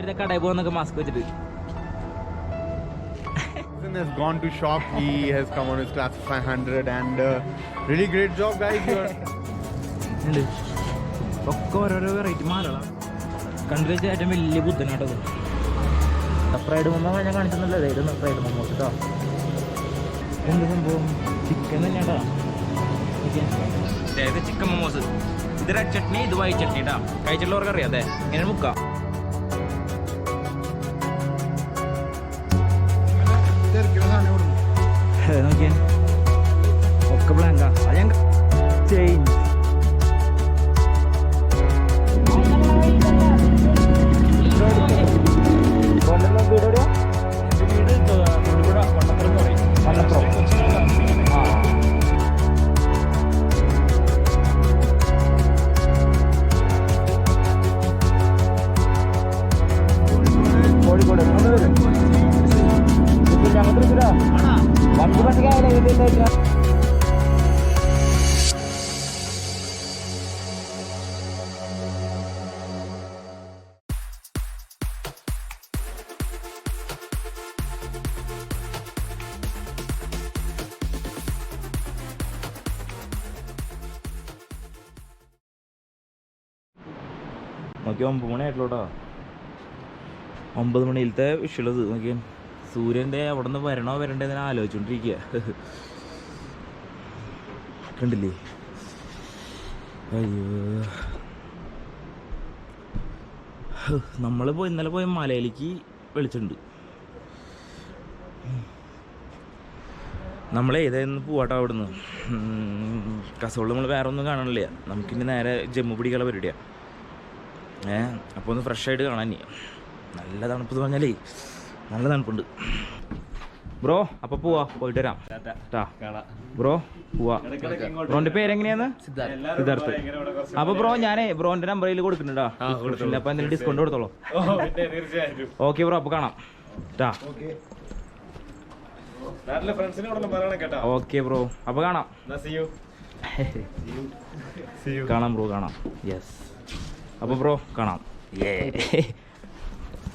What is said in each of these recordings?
നേരത്തെ കടയിൽ പോകുന്നൊക്കെ മാസ്ക് വെച്ചിട്ട്. Has gone to shop. He has come on his class 500 and really great job, guys. ഒക്കെ ഓരോരോ variety മാലകളാണ് കണ്ടു വെച്ചാൽ ഏറ്റവും വലിയ ബുദ്ധനാട്ടത്. ഫ്രൈഡ് മൊമ്മ ഞാൻ കാണിച്ചിട്ടുണ്ടല്ലോ, ഇതായിരുന്നു ഫ്രൈഡ് മൊമ്മോസ് കേട്ടോ. എന്ത് സംഭവം? ചിക്കൻ തന്നെയാട്ടോ. അതായത് ചിക്കൻ മൊമോസ്. ഇത് റെഡ് ചട്നി, ഇത് വൈറ്റ് ചട്നി കേട്ടോ. കഴിച്ചിട്ടുള്ളവർക്ക് അറിയാം. അതെ ഇങ്ങനെ മുക്കാം. നോക്കിയാ ഒക്കെ ബ്ലാങ്കാ. അത് ഞാൻ ചേഞ്ച് നോക്കിയാൽ 9 മണിയായിട്ടുള്ളൂട്ടോ. 9 മണിയിലത്തെ വിഷുള്ളത് നോക്കിയാൽ സൂര്യൻ്റെ അവിടെ നിന്ന് വരണോ വരണ്ടേ എന്ന് ആലോചിച്ചുകൊണ്ടിരിക്കുക. കണ്ടില്ലേ? അയ്യോ, ഇന്നലെ പോയ മലയിലേക്ക് വെളിച്ചുണ്ട്. നമ്മളെ ഏതായിരുന്നു പോവാട്ടോ അവിടുന്ന്. കസോള് നമ്മൾ വേറെ ഒന്നും കാണണില്ല. നമുക്കിനി നേരെ ജമ്മു പിടിക്കാനുള്ള പരിപാടിയാണ്. അപ്പോൾ ഒന്ന് ഫ്രഷായിട്ട് കാണാൻ. നല്ല തണുപ്പ് പറഞ്ഞാലേ നല്ല തണുപ്പുണ്ട് ബ്രോ. അപ്പോൾ പോവാ, പോയിട്ട് വരാം ബ്രോ. പോവാ. ബ്രോന്റെ പേരെങ്ങനെയാന്ന്? സിദ്ധാർത്ഥ്. അപ്പോൾ ബ്രോ ഞാനേ ബ്രോന്റെ നമ്പറിൽ കൊടുക്കുന്നുണ്ടോ? അപ്പോൾ എന്തെങ്കിലും ഡിസ്കൗണ്ട് കൊടുത്തോളൂ. ഓക്കെ ബ്രോ, അപ്പോൾ കാണാം. ഓക്കെ ബ്രോ, അപ്പോൾ കാണാം. കാണാം ബ്രോ, കാണാം. യെസ്, അപ്പോൾ ബ്രോ കാണാം.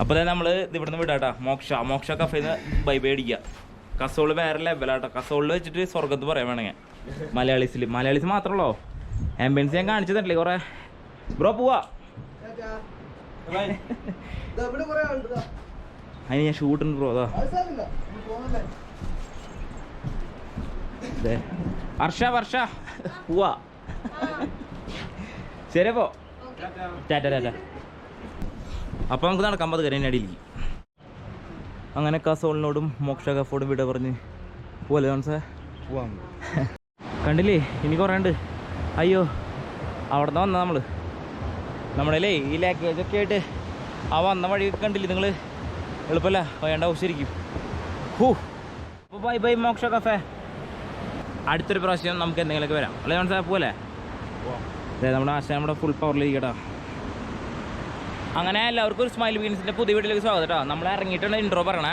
അപ്പോൾ തന്നെ നമ്മൾ ഇവിടുന്ന് വിടാട്ടാ. മോക്ഷ കഫേന്ന് ബൈ അടിക്കുക. കസോള് വേറെ ലെവലാട്ടോ. കസോളിൽ വെച്ചിട്ട് സ്വർഗത്ത് പറയാൻ വേണമെങ്കിൽ മലയാളീസ് മാത്രമല്ലോ. ആംബിയൻസ് ഞാൻ കാണിച്ചു തന്നില്ലേ കുറേ. ബ്രോ പോവാ. അതിന് ഞാൻ ഷൂട്ടുണ്ട് ബ്രോ. അതാ വർഷ പോവാ. ശരി അപ്പോൾ ടാറ്റ. അപ്പോൾ നമുക്ക് നടക്കാൻ പത് കരേൻ്റെ അടിയിലേക്ക്. അങ്ങനെ കസോളിനോടും മോക്ഷ കഫോടും വിട പറഞ്ഞ് പോലെ പോവാം. കണ്ടില്ലേ, ഇനി കുറേ ഉണ്ട്. അയ്യോ, അവിടെ നിന്ന് വന്നാൽ നമ്മുടെ ഈ ലാക്കേജൊക്കെ ആയിട്ട് ആ വന്ന വഴി കണ്ടില്ലേ നിങ്ങൾ? എളുപ്പമല്ല, വേണ്ട ആവശ്യമായിരിക്കും. അപ്പോൾ ബൈ മോക്ഷ കഫേ. അടുത്തൊരു പ്രാവശ്യം നമുക്ക് എന്തെങ്കിലുമൊക്കെ വരാം അല്ലേ ജോൺസാ? പോലെ അതെ, നമ്മുടെ ആശയം നമ്മുടെ ഫുൾ പവറിലിരിക്കട്ടോ. അങ്ങനെ എല്ലാവർക്കും ഒരു സ്മൈൽ ബീൻസിൻ്റെ പുതിയ വീട്ടിലേക്ക് സ്വാഗതം കേട്ടോ. നമ്മൾ ഇറങ്ങിയിട്ടുണ്ട്. ഇൻട്രോ പറയണേ.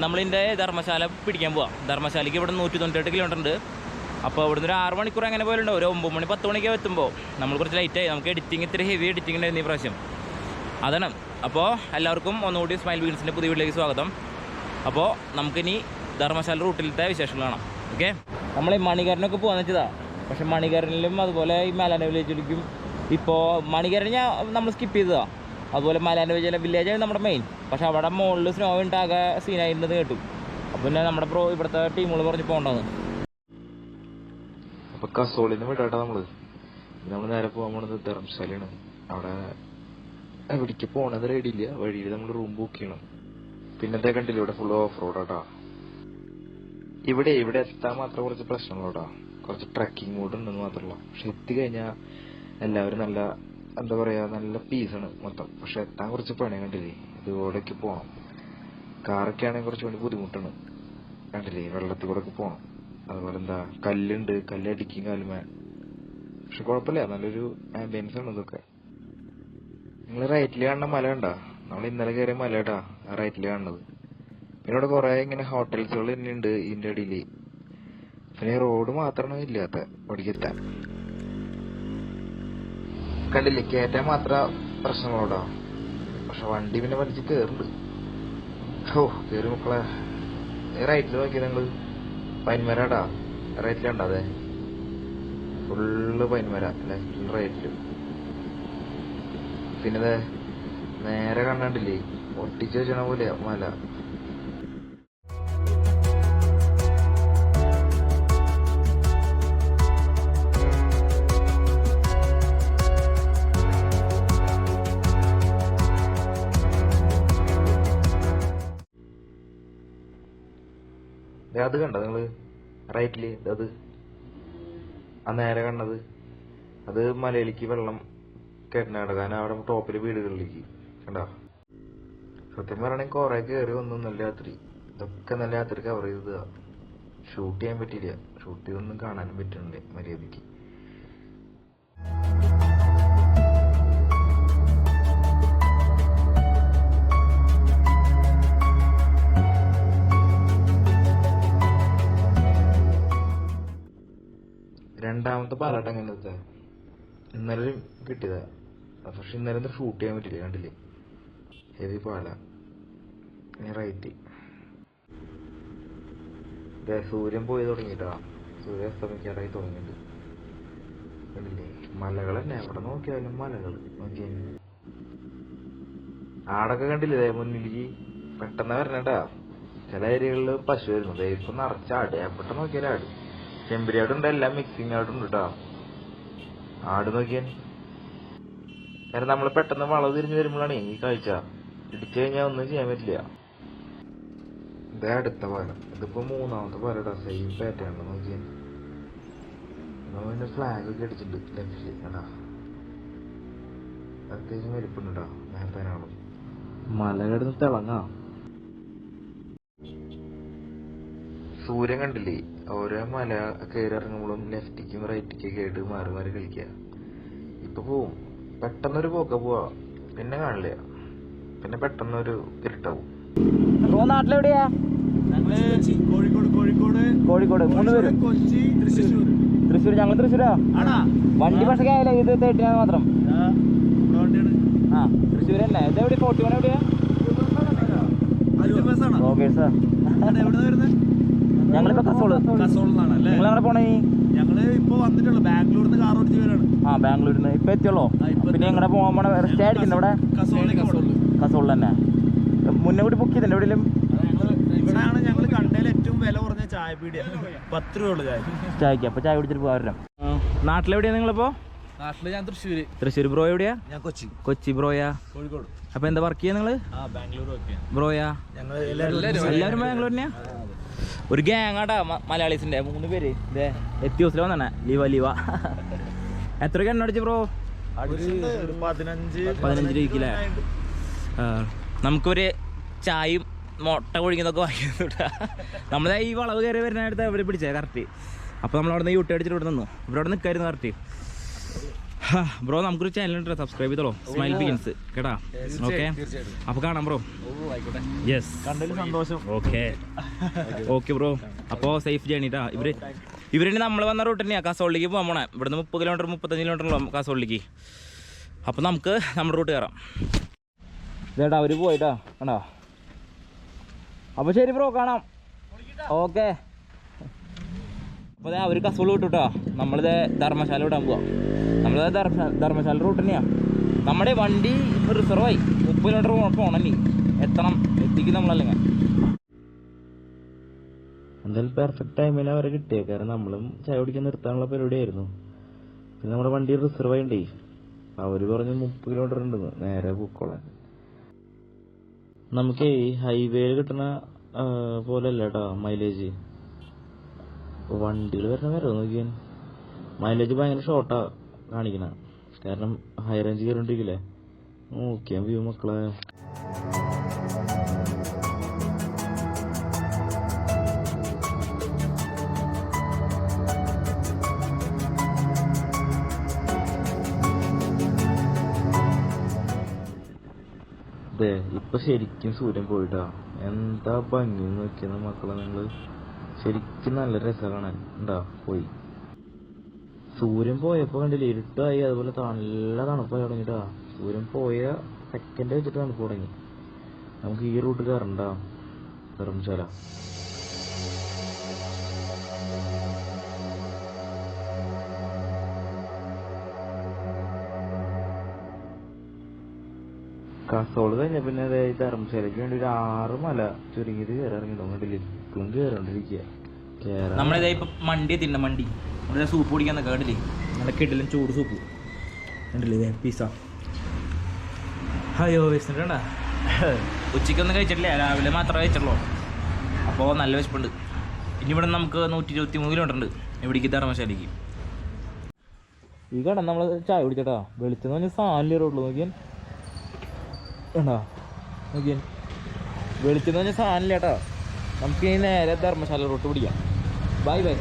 നമ്മളിൻ്റെ ധർമ്മശാല പിടിക്കാൻ പോവാം. ധർമ്മശാലയ്ക്ക് ഇവിടെ 198 കിലോമീറ്റർ ഉണ്ട്. അപ്പോൾ ഇവിടുന്ന് ഒരു 6 മണിക്കൂർ അങ്ങനെ പോലുണ്ട്. ഒരു 9 മണി 10 മണിക്ക് എത്തുമ്പോൾ നമ്മൾ കുറച്ച് ലൈറ്റായി. നമുക്ക് എഡിറ്റിംഗ് ഇത്തിരി ഹെവി എഡിറ്റിംഗ് ഉണ്ടായിരുന്നു ഈ പ്രാവശ്യം. അതാണ്. അപ്പോൾ എല്ലാവർക്കും ഒന്നുകൂടി സ്മൈൽ ബീൻസിൻ്റെ പുതിയ വീട്ടിലേക്ക് സ്വാഗതം. അപ്പോൾ നമുക്കിനി ധർമ്മശാല റൂട്ടിലത്തെ വിശേഷങ്ങൾ കാണാം. ഓക്കെ, നമ്മൾ ഈ മണികരനൊക്കെ പോകാന്ന് വെച്ചതാണ്. പക്ഷെ മണികരനിലും അതുപോലെ ഈ മലാന വില്ലേജിലേക്കും ഇപ്പോൾ മണികരൻ നമ്മൾ സ്കിപ്പ് ചെയ്തതാണ്. അതുപോലെ മലാന വില്ലേജാണ് നമ്മുടെ മെയിൻ. പക്ഷെ അവിടെ മുകളിൽ സ്നോ ഉണ്ടാകെ സീനായിരുന്നത് കേട്ടു. അപ്പോൾ പിന്നെ നമ്മുടെ ഇവിടുത്തെ ടീമുകൾ പറഞ്ഞ് പോകേണ്ടത്. അപ്പോൾ കസോളിന്ന് വിടാട്ടോ. നമ്മൾ നേരെ പോകാൻ പോണത് ധർമ്മശാലയാണ്. അവിടെ എവിടേക്ക് പോകണത് റെഡിയില്ല. വഴിയിൽ നമ്മൾ റൂം ബുക്ക് ചെയ്യണം. പിന്നത്തെ കണ്ടില്ല, ഇവിടെ ഫുൾ ഓഫ് റോഡാട്ടാ. ഇവിടെ എത്താൻ മാത്രം കുറച്ച് പ്രശ്നങ്ങളോടാ. കുറച്ച് ട്രക്കിംഗ് മൂഡ് ഉണ്ടെന്ന് മാത്രമല്ല. പക്ഷെ എത്തിക്കഴിഞ്ഞാൽ എല്ലാവരും നല്ല എന്താ പറയുക, നല്ല പീസാണ് മൊത്തം. പക്ഷെ എത്താൻ കുറച്ച് പണി കണ്ടില്ലേ. ഇതുകൂടെയൊക്കെ പോകണം. കാറൊക്കെ ആണെങ്കിൽ കുറച്ച് പണി ബുദ്ധിമുട്ടാണ്. കണ്ടില്ലേ, വെള്ളത്തിൽ കൂടെ ഒക്കെ പോകണം. അതുപോലെ എന്താ കല്ലുണ്ട്, കല്ലടിക്കും കാലുമേ. പക്ഷെ കുഴപ്പമില്ല, നല്ലൊരു ആംബിയൻസ് ആണ് ഇതൊക്കെ. നിങ്ങൾ റൈറ്റിൽ കാണുന്ന മല കണ്ടാ? നമ്മൾ ഇന്നലെ കയറിയ മല കേട്ടാ ആ റൈറ്റിൽ കാണുന്നത്. പിന്നെ ഇവിടെ കുറെ ഇങ്ങനെ ഹോട്ടൽസുകൾ തന്നെ ഉണ്ട് ഇതിന്റെ അടിയിൽ. പിന്നെ റോഡ് മാത്രമാണ് ഇല്ലാത്ത ഒടിക്കെത്താൻ. കണ്ടില്ലേ, കയറ്റാൻ മാത്രം പ്രശ്നങ്ങളോടാ. പക്ഷെ പക്ഷെ വണ്ടി പിന്നെ വലിച്ച് കേറുന്നുണ്ട്. ഓ കേറി മക്കളെ. റൈറ്റിൽ നോക്കിയാ നിങ്ങള് പൈൻമരാടാ. റൈറ്റിലുണ്ടോ? അതെ, ഫുള്ള് പൈൻമര. ലെഫ്റ്റിലും റൈറ്റിലും. പിന്നെ നേരെ കണ്ടില്ലേ, ഒട്ടിച്ച് വെച്ചണ പോലെ മല. അത് കണ്ടോ നിങ്ങള് റൈറ്റില്? അത് ആ നേരെ കണ്ടത് അത് മലയിലേക്ക് വെള്ളം കയറ്റുന്നതാണ്. കാരണം അവിടെ ടോപ്പില് വീടുകളിലേക്ക് കണ്ടോ. സത്യം പറയണെങ്കിൽ കൊറേ കയറി വന്നു നല്ല രാത്രി. ഇതൊക്കെ നല്ല രാത്രി കവർ ചെയ്തതാ. ഷൂട്ട് ചെയ്യാൻ പറ്റിയില്ല. ഷൂട്ട് ചെയ്തൊന്നും കാണാനും പറ്റുന്നില്ല മര്യാദക്ക്. രണ്ടാമത്തെ പാലാട്ടം എങ്ങനത്തെ ഇന്നലെ കിട്ടിയതാ. പക്ഷെ ഇന്നലെ ഷൂട്ട് ചെയ്യാൻ പറ്റില്ല. കണ്ടില്ലേ, ഹെവി പാല. റൈറ്റ് സൂര്യൻ പോയി തുടങ്ങിട്ടാ. സൂര്യൻ അസ്തമിക്കാറായി തുടങ്ങിയിട്ടുണ്ട്. കണ്ടില്ലേ, മലകൾ തന്നെ. എവിടെ നോക്കിയാലും മലകൾ. നോക്കിയ ആടൊക്കെ കണ്ടില്ലേ മുന്നിലേക്ക് പെട്ടെന്ന് വരണട്ടാ. ചില ഏരിയകളിൽ പശു വരുന്നു. ഇപ്പൊ നിറച്ചാട്. എവിടെ നോക്കിയാലും ആട്. ചെമ്പരിയാടുണ്ട്, എല്ലാം മിക്സിങ് ആടുണ്ട് കേട്ടോ. ആട് നോക്കിയാൻ. കാരണം നമ്മള് പെട്ടെന്ന് വളവ് തിരിഞ്ഞു വരുമ്പോഴാണ് ഈ കാഴ്ച. ഇടിച്ചു കഴിഞ്ഞാൽ ഒന്നും ചെയ്യാൻ പറ്റില്ല. ഇതേ അടുത്ത പാലം. ഇതിപ്പോ മൂന്നാമത്തെ പാലടാ. Same pattern നോക്കിയാൻ. പിന്നെ ഫ്ലാഗ് ഒക്കെ അടിച്ചിട്ടുണ്ട് ലെഫ്റ്റില് കേട്ടാ. അത്യാവശ്യം വലിപ്പുണ്ടാ. നേരത്തെ മല കിടന്ന് തിളങ്ങാ. സൂര്യൻ കണ്ടില്ലേ, ഓരോ മല കയറി ഇറങ്ങുമ്പോഴും ലെഫ്റ്റിക്കും റൈറ്റിക്കും ആയിട്ട് മാറി മാറി കളിക്കുക. ഇപ്പൊ പോവും, പെട്ടെന്നൊരു പോക്ക പോവാ, പിന്നെ കാണില്ല. പിന്നെ പെട്ടെന്നൊരു ഇരുട്ടാവും. നാട്ടിലെവിടെയാ? കോഴിക്കോട്. 3 പേര്. തൃശ്ശൂർ. ഞങ്ങൾ തൃശ്ശൂരാ. വണ്ടി പക്ഷേ ഇത് 39 മാത്രം. ആ തൃശ്ശൂരല്ലേ? ഇതെവിടെ? 41 എവിടെയാ? ഞങ്ങളിപ്പോ നിങ്ങളെവിടെ പോണേ? ഞങ്ങള് ഇപ്പൊ വന്നിട്ടുള്ളൂ. ബാംഗ്ലൂരിന്ന് കാർ ഓടിച്ച് വരാണ്. ആ ബാംഗ്ലൂരിന്ന് ഇപ്പൊ എത്തിയുള്ളൂ. പിന്നെ എങ്ങനെ പോകാൻ പോണ? സ്റ്റേ അടിക്കുന്ന ഇവിടെ കസോളിൽ തന്നെ. മുന്നേ കൂടി ബുക്ക് ചെയ്തിട്ടുണ്ട് എവിടെയും? ഇവിടെയാണ് ഞങ്ങൾ കണ്ടതിൽ ഏറ്റവും വില കുറഞ്ഞ ചായ പീടിയ. 10 രൂപ ചായക്ക്. അപ്പൊ ചായ കുടിച്ചിട്ട് പോകാം. നാട്ടിലെവിടെയാ നിങ്ങളിപ്പോ? നാട്ടില് ഞാൻ തൃശ്ശൂര്. തൃശ്ശൂർ. ബ്രോ എവിടെയാ? ഞാൻ കൊച്ചി. കൊച്ചി. ബ്രോയാ? കോഴിക്കോട്. അപ്പൊ എന്താ വർക്ക് ചെയ്യാ നിങ്ങള്? ബാംഗ്ലൂർ. ബ്രോയാ? എല്ലാവരും ബാംഗ്ലൂർ തന്നെയാ? ഒരു ഗ്യാങ് ആട്ടാ മലയാളീസിന്റെ 3 പേര്. ഇതേ എത്തിയോസിൽ വന്നെ. ലീവ. എത്ര എണ്ണ അടിച്ചു ബ്രോ? 15 രൂപയ്ക്കല്ലേ? നമുക്കൊരു ചായയും മുട്ട കൊഴിക്കുന്നൊക്കെ വാങ്ങിട്ടാ. നമ്മളെ ഈ വളവ് കയറി വരുന്നടുത്ത് അവർ പിടിച്ചേ കറക്റ്റ്. അപ്പോൾ നമ്മൾ അവിടെ നിന്ന് യൂട്ടി അടിച്ചിട്ട് ഇവിടെ നിന്നു. ഇവിടെ നിൽക്കായിരുന്നു കറക്റ്റ്. ബ്രോ നമുക്കൊരു ചാനലുണ്ട്, സബ്സ്ക്രൈബ് ചെയ്തോളൂ. സ്മൈൽ ബിഗിൻസ് കേട്ടാ. ഓക്കെ, അപ്പോൾ കാണാം ബ്രോ. യെസ്, കണ്ടതിൽ സന്തോഷം. Okay bro. അപ്പോൾ സേഫ് ജേണിട്ടാ. ഇവര് നമ്മൾ വന്ന റൂട്ട് തന്നെയാണ്. കാസർഗോഡിലേക്ക് പോകാൻ പോണേ. ഇവിടുന്ന് 30 കിലോമീറ്റർ 35 കിലോമീറ്ററുള്ള കാസർഗോഡിലേക്ക്. അപ്പോൾ നമുക്ക് നമ്മുടെ റൂട്ട് കയറാം. ഇതേട്ടാ അവർ പോയിട്ടാ കണ്ടോ. അപ്പോൾ ശരി ബ്രോ, കാണാം. ഓക്കെ. അപ്പോൾ അവർ കസോള് വിട്ടുട്ടോ. നമ്മളിത് ധർമ്മശാല വിടാൻ പോവാം. നമ്മളിത് ധർമ്മശാല റൂട്ട് തന്നെയാണ്. നമ്മുടെ വണ്ടി ഇപ്പോൾ റിസർവായി. 30 കിലോമീറ്റർ പോകണം. ഇനി എത്തിക്കും നമ്മളല്ലെങ്കിൽ. എന്തായാലും പെർഫെക്റ്റ് ടൈമിൽ അവരെ കിട്ടിയത്. കാരണം നമ്മളും ചായ കുടിക്കാൻ നിർത്താനുള്ള പരിപാടിയായിരുന്നു. പിന്നെ നമ്മുടെ വണ്ടി റിസർവ് ആയിണ്ടേ. അവർ പറഞ്ഞു 30 കിലോമീറ്റർ ഉണ്ടെന്ന്. നേരെ പൂക്കോളാൻ. നമുക്ക് ഈ ഹൈവേയിൽ കിട്ടുന്ന പോലെയല്ല കേട്ടോ മൈലേജ്. വണ്ടികൾ വരുന്ന വരവ് നോക്കിയാൽ മൈലേജ് ഭയങ്കര ഷോർട്ടാ കാണിക്കണ. കാരണം ഹൈ റേഞ്ച് കയറിണ്ടിരിക്കില്ലേ. നോക്കിയാൽ വ്യൂ മക്കളെ. ഇപ്പൊ ശരിക്കും സൂര്യൻ പോയിട്ടാ. എന്താ ഭംഗി നോക്കിയെന്ന് മക്കളെ നിങ്ങള്. ശരിക്കും നല്ല രസം കാണാൻ. ഉണ്ടാ പോയി. സൂര്യൻ പോയപ്പോ കണ്ടില്ലേ ഇരുട്ടായി. അതുപോലെ നല്ല തണുപ്പായി തുടങ്ങിട്ടാ. സൂര്യൻ പോയ സെക്കൻഡ് വെച്ചിട്ട് തണുപ്പ് തുടങ്ങി. നമുക്ക് ഈ റൂട്ട് കയറണ്ട ധർമ്മശാല. കാസർഗോഡ് കഴിഞ്ഞ പിന്നെ ധർമ്മശാലയ്ക്ക് വേണ്ടി ഒരു 6 മല ചുരുങ്ങിയത് കയറിറങ്ങിയിട്ടില്ല. ഇപ്പോഴും കയറോണ്ടിരിക്കുക. നമ്മളിതാ ഇപ്പം മണ്ടി എത്തിണ്ട മണ്ടി ഇവിടെ സൂപ്പ് കുടിക്കാൻ നിൽക്കുക. കണ്ടില്ലേ നല്ല കിട്ടില്ല ചൂട് സൂപ്പ് കണ്ടില്ലേ പിസ്സ. അയ്യോ വിശന്നിട്ടുണ്ടാ. ഉച്ചയ്ക്കൊന്നും കഴിച്ചിട്ടില്ല, രാവിലെ മാത്രമേ കഴിച്ചുള്ളൂ. അപ്പോൾ നല്ല വിശപ്പുണ്ട്. ഇനി ഇവിടെ നമുക്ക് 123 കിലോമീറ്റർ ഉണ്ട് ഇവിടേക്ക് ധർമ്മശാലയ്ക്ക്. ഈ കട നമ്മൾ ചായ കുടിച്ചേട്ടാ. വെളിച്ചെന്ന് പറഞ്ഞാൽ സാധനം റോഡിൽ നോക്കിയാൽ ഉണ്ടോ നോക്കിയാൽ വെളിച്ചെന്ന് പറഞ്ഞാൽ സാധനം കേട്ടോ. നമുക്ക് ഇനി നേരെ ധർമ്മശാല റൂട്ട് പിടിക്കാം. Bye bye.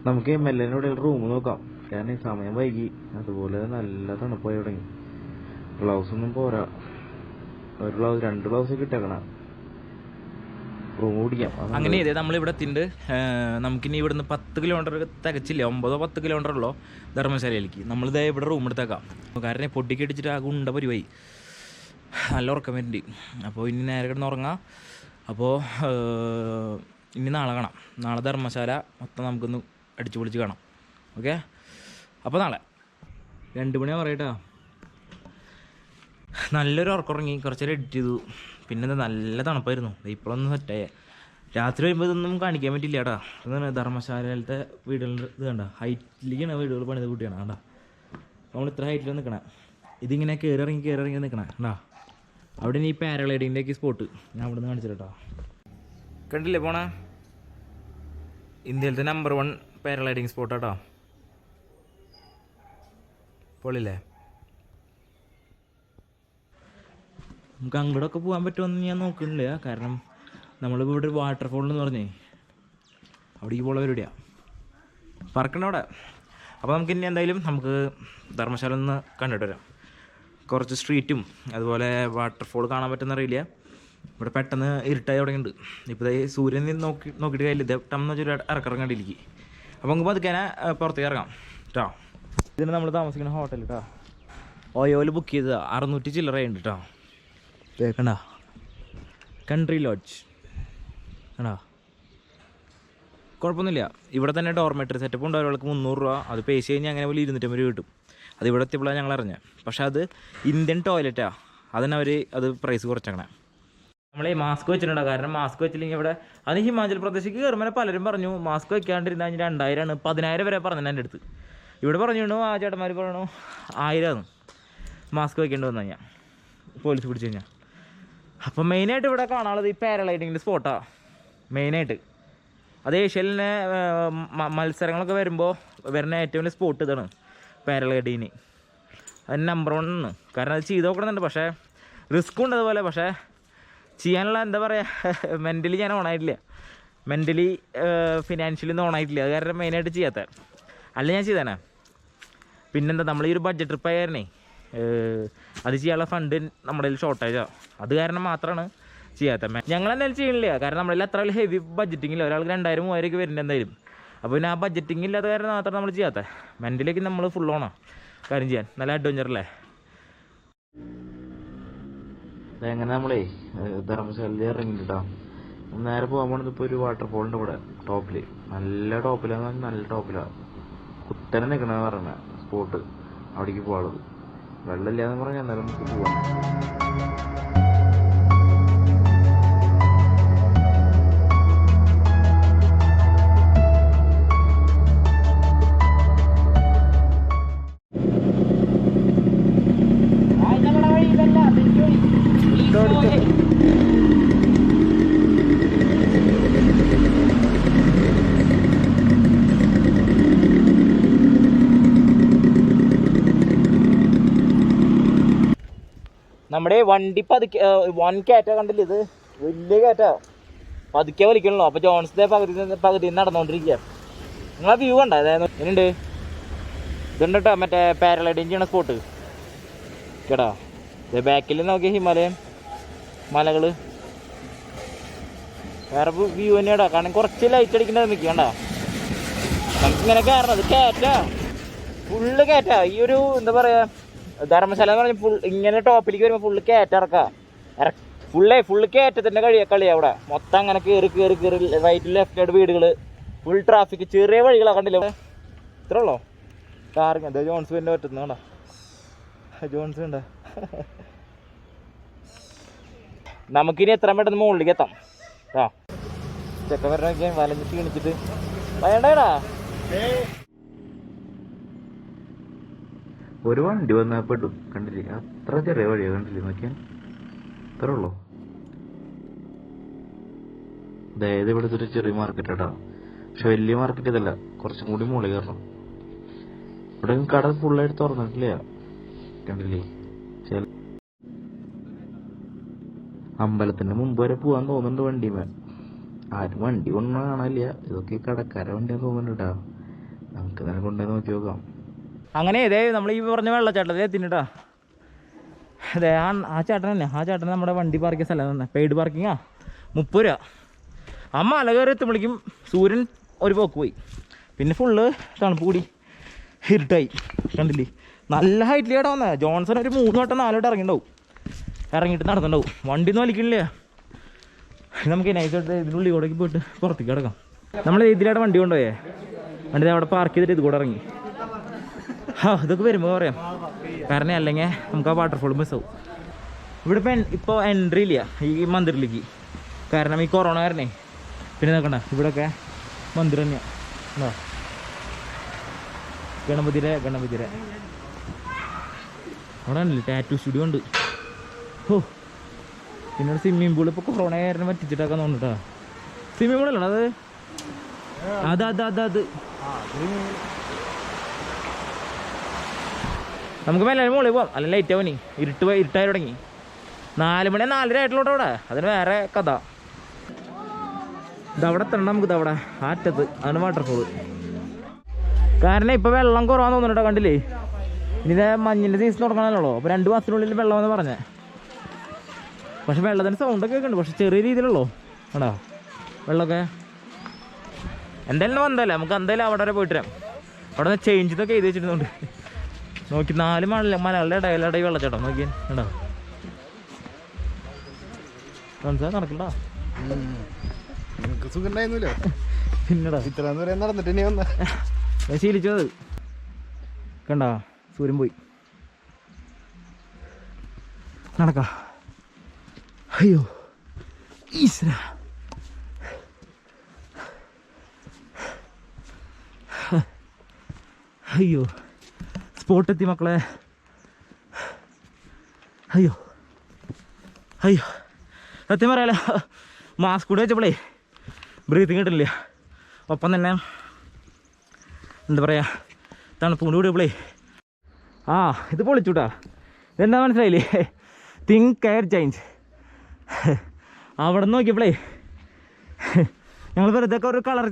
നമുക്ക് മെല്ലനോടെ റൂം നോക്കാം. കാരണം ഈ സമയം വൈകി, അതുപോലെ നല്ല തണുപ്പായി തുടങ്ങി. ഗ്ലൗസ് ഒന്നും പോരാ. ഒരു ഗ്ലൗസ് 2 ഗ്ലൗസ് കിട്ടേക്കണം. റൂം പിടിക്കാം. അങ്ങനെ ഇതേ നമ്മളിവിടെ എത്തിണ്ട്. നമുക്കിനി ഇവിടുന്ന് 10 കിലോമീറ്റർ തികച്ചില്ല, 9-10 കിലോമീറ്റർ ഉള്ളൂ ധർമ്മശാലയിലേക്ക്. നമ്മളിതേ ഇവിടെ റൂം എടുത്തേക്കാം. കാരണം പൊട്ടിക്ക് അടിച്ചിട്ട് ആ ഗുണ്ട പരിവായി, നല്ല ഉറക്കം വരുന്നുണ്ട്. അപ്പോൾ ഇനി നേരെ കിടന്ന് ഉറങ്ങാം. അപ്പോൾ ഇനി നാളെ കാണാം. നാളെ ധർമ്മശാല മൊത്തം നമുക്കൊന്ന് അടിച്ചു പൊളിച്ച് കാണാം. ഓക്കെ, അപ്പോൾ നാളെ 2 മണിയാ പറയട്ടാ. നല്ലൊരു ഉറക്കുറങ്ങി, കുറച്ച് നേരം എഡിറ്റ് ചെയ്തു. പിന്നെ നല്ല തണുപ്പായിരുന്നു. ഇപ്പോഴൊന്നും സെറ്റായേ. രാത്രി വരുമ്പോൾ ഇതൊന്നും കാണിക്കാൻ പറ്റില്ല കേട്ടാ. ഇതാണ് ധർമ്മശാലയിലത്തെ വീടുകളുടെ ഇത് കണ്ട ഹൈറ്റിലേക്കാണ് വീടുകൾ പണിത് കൂട്ടിയാണ് കണ്ടാ. നമ്മൾ ഇത്ര ഹൈറ്റിൽ നിൽക്കണേ. ഇതിങ്ങനെ കയറി ഇറങ്ങി നിൽക്കണേ കണ്ടാ. അവിടെ ഈ പാരഗ്ലൈഡിങ്ങിൻ്റെയൊക്കെ സ്പോട്ട് ഞാൻ അവിടെ നിന്ന് കാണിച്ചു കേട്ടോ. കണ്ടില്ലേ പോണേ, ഇന്ത്യയിലത്തെ നമ്പർ 1 പാരഗ്ലൈഡിങ് സ്പോട്ട് കേട്ടോ. പൊളില്ലേ. നമുക്ക് അങ്ങോട്ടൊക്കെ പോകാൻ പറ്റുമെന്ന് ഞാൻ നോക്കുന്നില്ല. കാരണം നമ്മളിപ്പോൾ ഇവിടെ ഒരു വാട്ടർഫോൾ എന്ന് പറഞ്ഞേ അവിടേക്ക് പോള പരിപാടിയാണ്, പറക്കണ്ട അവിടെ. അപ്പോൾ നമുക്ക് ഇനി എന്തായാലും നമുക്ക് ധർമ്മശാല ഒന്ന് കണ്ടിട്ട് വരാം. കുറച്ച് സ്ട്രീറ്റും അതുപോലെ വാട്ടർഫോൾ കാണാൻ പറ്റുന്ന അറിയില്ല. ഇവിടെ പെട്ടെന്ന് ഇരുട്ടായി തുടങ്ങിയിട്ടുണ്ട്. ഇപ്പോൾ സൂര്യൻ നോക്കിയിട്ട് കാര്യമില്ല. ഇത് ടംന്ന് വെച്ചൊരു ഇറക്കിറങ്ങാണ്ടിരിക്കും. അപ്പോൾ നമുക്ക് പതുക്കാനെ പുറത്തേക്ക് ഇറങ്ങാം കേട്ടോ. ഇതിന് നമ്മൾ താമസിക്കുന്ന ഹോട്ടൽ കേട്ടോ. ഓയോയിൽ ബുക്ക് ചെയ്തത് 600 ചില്ലറയുണ്ട് കേട്ടോ. കേൾക്കണ്ട, കൺട്രി ലോഡ്ജ് കണ്ടാ. കുഴപ്പമൊന്നുമില്ല. ഇവിടെ തന്നെ ഡോർമെറ്ററി സെറ്റപ്പ് ഉണ്ട്. ഒരാൾക്ക് 300 രൂപ. അത് പേ ചെയ്ത് കഴിഞ്ഞാൽ അങ്ങനെ പോലെ 250 കിട്ടും. അത് ഇവിടെ എത്തിയപ്പോഴാണ് ഞങ്ങൾ അറിഞ്ഞത്. പക്ഷേ അത് ഇന്ത്യൻ ടോയ്ലറ്റാണ്. അതിന് അവർ അത് പ്രൈസ് കുറച്ചങ്ങനെ. നമ്മളീ മാസ്ക് വെച്ചിട്ടുണ്ടോ. കാരണം മാസ്ക് വെച്ചില്ലെങ്കിൽ ഇവിടെ അത് ഹിമാചൽ പ്രദേശിലേക്ക് കയറുമ്പോൾ പലരും പറഞ്ഞു മാസ്ക് വെക്കാണ്ടിരുന്നാൽ 2000 10,000 വരെ പറഞ്ഞു എൻ്റെ അടുത്ത്. ഇവിടെ പറഞ്ഞു ആ ചേട്ടന്മാർ പറയണു 1000 മാസ്ക് വെക്കേണ്ടി വന്നു കഴിഞ്ഞാൽ പോലീസ് പിടിച്ചു കഴിഞ്ഞാൽ. അപ്പം മെയിനായിട്ട് ഇവിടെ കാണാനുള്ളത് ഈ പാരഗ്ലൈഡിങ്ങിൻ്റെ സ്പോട്ടാണ് മെയിനായിട്ട്. അത് ഏഷ്യയിലെ മത്സരങ്ങളൊക്കെ വരുമ്പോൾ വരുന്ന ഏറ്റവും വലിയ സ്പോട്ട് ഇതാണ് പാരഗ്ലൈഡിങ്ങിന്. അത് നമ്പർ 1 ആണ്. കാരണം അത് ചെയ്ത് നോക്കണമെന്നുണ്ട്, പക്ഷേ റിസ്ക്കും ഉണ്ട് അതുപോലെ. പക്ഷേ ചെയ്യാനുള്ള എന്താ പറയുക, മെൻ്റലി ഞാൻ ഓണായിട്ടില്ല. മെൻ്റലി ഫിനാൻഷ്യലി ഒന്നും ഓണായിട്ടില്ല. അത് കാരണം മെയിനായിട്ട് ചെയ്യാത്ത. അല്ല ഞാൻ ചെയ്തേനെ. പിന്നെന്താ, നമ്മൾ ഈ ഒരു ബഡ്ജറ്റ് ട്രിപ്പ് ആയിരുന്നേ അത് ചെയ്യാനുള്ള ഫണ്ട് നമ്മുടെ കയ്യിൽ ഷോർട്ടേജാണ്. അത് കാരണം മാത്രമാണ് ചെയ്യാത്തത്. ഞങ്ങൾ എന്തായാലും ചെയ്യണില്ല. കാരണം നമ്മളിൽ അത്ര വലിയ ഹെവി ബഡ്ജറ്റിങ്ങില്ല. ഒരാൾക്ക് 2000-3000 ഒക്കെ വരുന്നുണ്ട് എന്തായാലും. അപ്പോൾ പിന്നെ ആ ബഡ്ജറ്റിംഗ് ഇല്ലാത്ത കാരണം മാത്രം നമ്മൾ ചെയ്യാത്ത. മെൻ്റലിലേക്ക് നമ്മൾ ഫുൾ ഓണാണ് കാര്യം ചെയ്യാൻ. നല്ല അഡ്വഞ്ചറല്ലേ. അങ്ങനെ നമ്മളേ ധർമ്മശാലയിൽ ഇറങ്ങിയിട്ടാ നേരെ പോകാൻ പോണത്. ഇപ്പോൾ ഒരു വാട്ടർഫോളിൻ്റെ ഇവിടെ ടോപ്പിൽ, നല്ല ടോപ്പിലാന്ന് പറഞ്ഞാൽ നല്ല ടോപ്പിലാണ്. കുത്തനെ നിൽക്കണമെന്ന് പറഞ്ഞ സ്പോട്ട് അവിടേക്ക് പോകാനുള്ളത്. വെള്ളമില്ലാന്ന് പറഞ്ഞാൽ എന്നാലും നമുക്ക് പോവാം. നമ്മുടെ വണ്ടി പതുക്കെ 1 കയറ്റ കണ്ടില്ല, ഇത് വലിയ കയറ്റ പതുക്കെ വലിക്കണല്ലോ. അപ്പോൾ ജോൺസിന്റെ പകുതി നടന്നുകൊണ്ടിരിക്കുക. നിങ്ങളെ വ്യൂ കണ്ട അതായത് എങ്ങനെയുണ്ട്. ഇതുണ്ട് കേട്ടോ മറ്റേ പാരഗ്ലൈഡിങ് ചെയ്യണ സ്പോട്ട് കേട്ടോ. ബാക്കിൽ നോക്കിയ ഹിമാലയം മലകൾ വേറെ വ്യൂ തന്നെയാടാ. കാരണം കുറച്ച് ലൈറ്റ് അടിക്കേണ്ടത് നിൽക്കണ്ട. നമുക്കിങ്ങനെ കയറണം. അത് കയറ്റാ, ഫുള്ള് കയറ്റാ. ഈ ഒരു എന്താ പറയുക, ധർമ്മശാല എന്ന് പറഞ്ഞാൽ ഇങ്ങനെ ടോപ്പിലേക്ക് വരുമ്പോൾ ഫുള്ള് കയറ്റിറക്കാം. ഫുള്ള് കയറ്റത്തിൻ്റെ കളിയാ അവിടെ മൊത്തം. അങ്ങനെ കയറി റൈറ്റ് ലെഫ്റ്റ് ആയിട്ട് വീടുകൾ, ഫുൾ ട്രാഫിക്, ചെറിയ വഴികളാണ്. കണ്ടില്ലേ ഇത്ര ഉള്ളോ കാറിങ്. എന്താ ജോൺസ് പിന്നെ പറ്റുന്നു കണ്ടോ, ജോൺസ് ഉണ്ടോ. നമുക്കിനി എത്ര പെട്ടെന്ന് മുകളിലേക്ക് എത്താം. ആ ചെക്കൻ വരണ നോക്കിയാൽ വലഞ്ഞ് ക്ഷീണിച്ചിട്ട് വേണ്ടേടാ. ഒരു വണ്ടി വന്നാൽ പെടും. കണ്ടില്ലേ, അത്ര ചെറിയ വഴിയാ. കണ്ടില്ലേ, നോക്കിയാൽ അത്ര ഉള്ളൂ. അതായത് ഇവിടുത്തെ ഒരു ചെറിയ മാർക്കറ്റ് കേട്ടോ. പക്ഷെ വലിയ മാർക്കറ്റ് ഇതല്ല, കുറച്ചും കൂടി മുകളിൽ കയറണം. ഇവിടെ കട ഫുള്ളായിട്ട് തുറന്നിട്ടില്ല. കണ്ടില്ലേ, അമ്പലത്തിന്റെ മുമ്പ് വരെ പോവാൻ തോന്നുന്നുണ്ട് വണ്ടിമേ. ആരും വണ്ടി കൊണ്ടു കാണാനില്ല. ഇതൊക്കെ കടക്കാരെ വണ്ടിയാന്ന് തോന്നുന്നുണ്ട് കേട്ടോ. നമുക്ക് തന്നെ കൊണ്ടുപോയി നോക്കി നോക്കാം. അങ്ങനെ ഇതേ നമ്മൾ ഈ പറഞ്ഞ വെള്ളച്ചാട്ടത്തിൽ എത്തിട്ടാ. അതെ ആ ചേട്ടൻ തന്നെ. ആ ചേട്ടൻ നമ്മുടെ വണ്ടി പാർക്ക് ചെയ്ത സ്ഥലം തന്നെ. പെയ്ഡ് പാർക്കിങ്ങാ 30 രൂപ. ആ മല കയറി എത്തുമ്പോഴേക്കും സൂര്യൻ ഒരു പോക്ക് പോയി. പിന്നെ ഫുള്ള് തണുപ്പ് കൂടി ഇരുട്ടായി. കണ്ടില്ലേ, നല്ല ഹൈറ്റിലേട്ടാ വന്നത്. ജോൺസൺ ഒരു 3 വട്ടം 4 വട്ടം ഇറങ്ങിയിട്ടുണ്ടാവും. ഇറങ്ങിയിട്ട് നടന്നിട്ടുണ്ടാവും. വണ്ടി ഒന്നും വലിക്കണില്ല. നമുക്ക് നൈസായിട്ട് ഇതിനുള്ളിൽ കൂടെ പോയിട്ട് പുറത്തേക്ക് കിടക്കാം. നമ്മൾ ഇതിലായിട്ട് വണ്ടി കൊണ്ടുപോയേ. വണ്ടി അവിടെ പാർക്ക് ചെയ്തിട്ട് ഇത് കൂടെ ഇറങ്ങി. ഇതൊക്കെ വരുമ്പോൾ പറയാം. കാരണം അല്ലെങ്കിൽ നമുക്ക് ആ വാട്ടർഫോൾ മിസ്സാവും. ഇവിടെ ഇപ്പോൾ എൻട്രി ഇല്ല ഈ മന്ദിറിലേക്ക്. കാരണം ഈ കൊറോണ കാരണേ. പിന്നെ നോക്കണ്ട, ഇവിടെയൊക്കെ മന്ദിർ തന്നെയാണ്. ഗണപതിരെ അവിടെ ഉണ്ടല്ലേ ടാറ്റു സ്റ്റുഡിയോ ഉണ്ട്. പിന്നെ ഒരു സ്വിമ്മിംഗ് പൂൾ. ഇപ്പോൾ കൊറോണ കാരണം പറ്റിച്ചിട്ടൊക്കെ തോന്നിട്ടാ. സ്വിമ്മിംഗ് പൂളല്ലോ അത്. നമുക്ക് മേലെ മുകളിൽ പോവാം. അല്ല ലൈറ്റ് ആവണി, ഇരുട്ടായി തുടങ്ങി. 4 മണി 4:30 ആയിട്ടുള്ളൂ അവിടെ. അതിന് വേറെ കഥ. ഇതവിടെ എത്തണം നമുക്ക്. ഇതവിടെ ആ അറ്റത്ത് അതാണ് വാട്ടർഫോള്. കാരണം ഇപ്പോൾ വെള്ളം കുറവാന്ന് തോന്നുന്നുണ്ടോ. കണ്ടില്ലേ, ഇനി ഇതേ മഞ്ഞിൻ്റെ സീസൺ തുടങ്ങണമല്ലോ. അപ്പോൾ 2 മാസത്തിനുള്ളിൽ വെള്ളമെന്ന് പറഞ്ഞേ. പക്ഷെ വെള്ളത്തിൻ്റെ സൗണ്ടൊക്കെ ഉണ്ട്. പക്ഷെ ചെറിയ രീതിയിലുള്ളൂ കേട്ടോ വെള്ളമൊക്കെ. എന്തായാലും വന്നല്ലേ, നമുക്ക് എന്തായാലും അവിടെ വരെ പോയിട്ട് വരാം. അവിടെ നിന്ന് ചേഞ്ച് ഇതൊക്കെ എഴുതി വെച്ചിരുന്നുണ്ട്. നോക്കി 4 മലകളുടെ ഇടയിലടയിൽ വെള്ളച്ചാട്ടം നോക്കി കേട്ടോ. മനസ്സിലാ നടക്കണ്ട. പിന്നെടാ ഇത്ര നടന്നിട്ട് ഇനി വന്ന ശീലിച്ചത് കണ്ട. സൂര്യൻ പോയി. നടക്ക. അയ്യോ ഈശ്വര. അയ്യോ സ്പോട്ടെത്തി മക്കളെ. അയ്യോ സത്യം പറയാലോ, മാസ്ക് കൂടെ വെച്ചപ്പോളേ ബ്രീത്തിങ് കിട്ടില്ല. ഒപ്പം തന്നെ എന്താ പറയുക, തണുപ്പ് കൊണ്ട് കൂടിയപ്പോളേ ഇത് പൊളിച്ചുട്ടാ. ഇതെന്താ മനസ്സിലായില്ലേ, തിങ്ക് കെയർ ചേഞ്ച്. അവിടെ നിന്ന് നോക്കിയപ്പോളേ ഞങ്ങൾ വെറുതെ ഒരു കളർ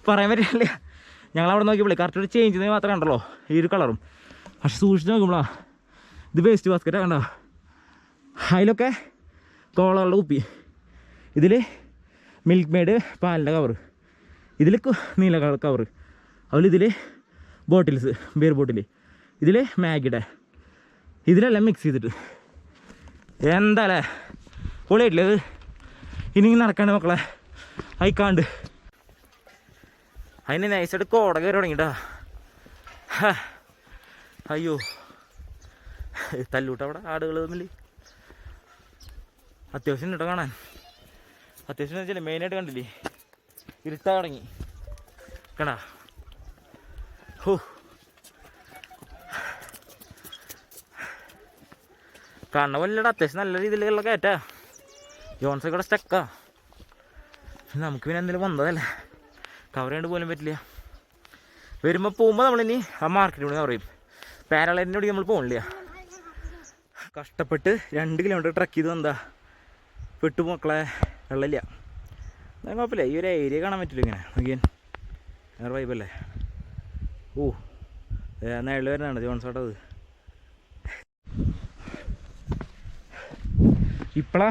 പറയാൻ പറ്റില്ല. ഞങ്ങൾ അവിടെ നോക്കിയപ്പോളേ കറക്റ്റ് ഒരു ചേഞ്ച് മാത്രമേ കണ്ടല്ലോ ഈ ഒരു കളറും. പക്ഷെ സൂക്ഷിച്ച് നോക്കുമ്പോളാ ഇത് വേസ്റ്റ് ബാസ്ക്കറ്റാണ് കണ്ടോ. അതിലൊക്കെ കോളകളുടെ കുപ്പി, ഇതിൽ മിൽക്ക് മെയ്ഡ് പാലിൻ്റെ കവറ്, ഇതിൽ നീല കവറ്, അതുപോലെ ഇതിൽ ബോട്ടിൽസ് ബിയർ ബോട്ടിൽ, ഇതിൽ മാഗിയുടെ, ഇതിലെല്ലാം മിക്സ് ചെയ്തിട്ട്. എന്താ അല്ലേ പൊളിയായിട്ടില്ലേ ഇത്. ഇനി നടക്കാണ്ട് മക്കളെ അയക്കാണ്ട്. അതിന് നൈസായിട്ട് കോട കയറി തുടങ്ങിട്ടാ. അയ്യോ തല്ലൂട്ട അവിടെ ആടുകൾ ഒന്നില്ല. അത്യാവശ്യം കേട്ടോ കാണാൻ. അത്യാവശ്യം വെച്ചാൽ മെയിനായിട്ട് കണ്ടില്ലേ ഇരുട്ടാ തുടങ്ങി കണ്ടാ. കാണുന്ന പോലെയല്ല, അത്യാവശ്യം നല്ല രീതിയിലുള്ള കയറ്റാ. ജോൺസൊക്കെ ഇവിടെ സ്റ്റക്കാ. നമുക്ക് പിന്നെ എന്തെങ്കിലും വന്നതല്ലേ, കവർ ചെയ്യാണ്ട് പോലും പറ്റില്ല. പോകുമ്പോൾ നമ്മളിനി ആ മാർക്കറ്റ് കൂടി കവർ ചെയ്യും. പാരലൈനിൻ്റെ കൂടി നമ്മൾ പോകണില്ല. കഷ്ടപ്പെട്ട് 2 കിലോമീറ്റർ ട്രക്ക് ചെയ്ത് എന്താ പെട്ടു മക്കളെ. വെള്ളമില്ല. എന്താ കുഴപ്പമില്ല, ഈ ഒരു ഏരിയ കാണാൻ പറ്റില്ല ഇങ്ങനെ നോക്കിയാൻ. വേറെ വൈബല്ലേ. നേളിൽ വരുന്നതാണ് ജോൺസോട്ടത്. ഇപ്പോഴാ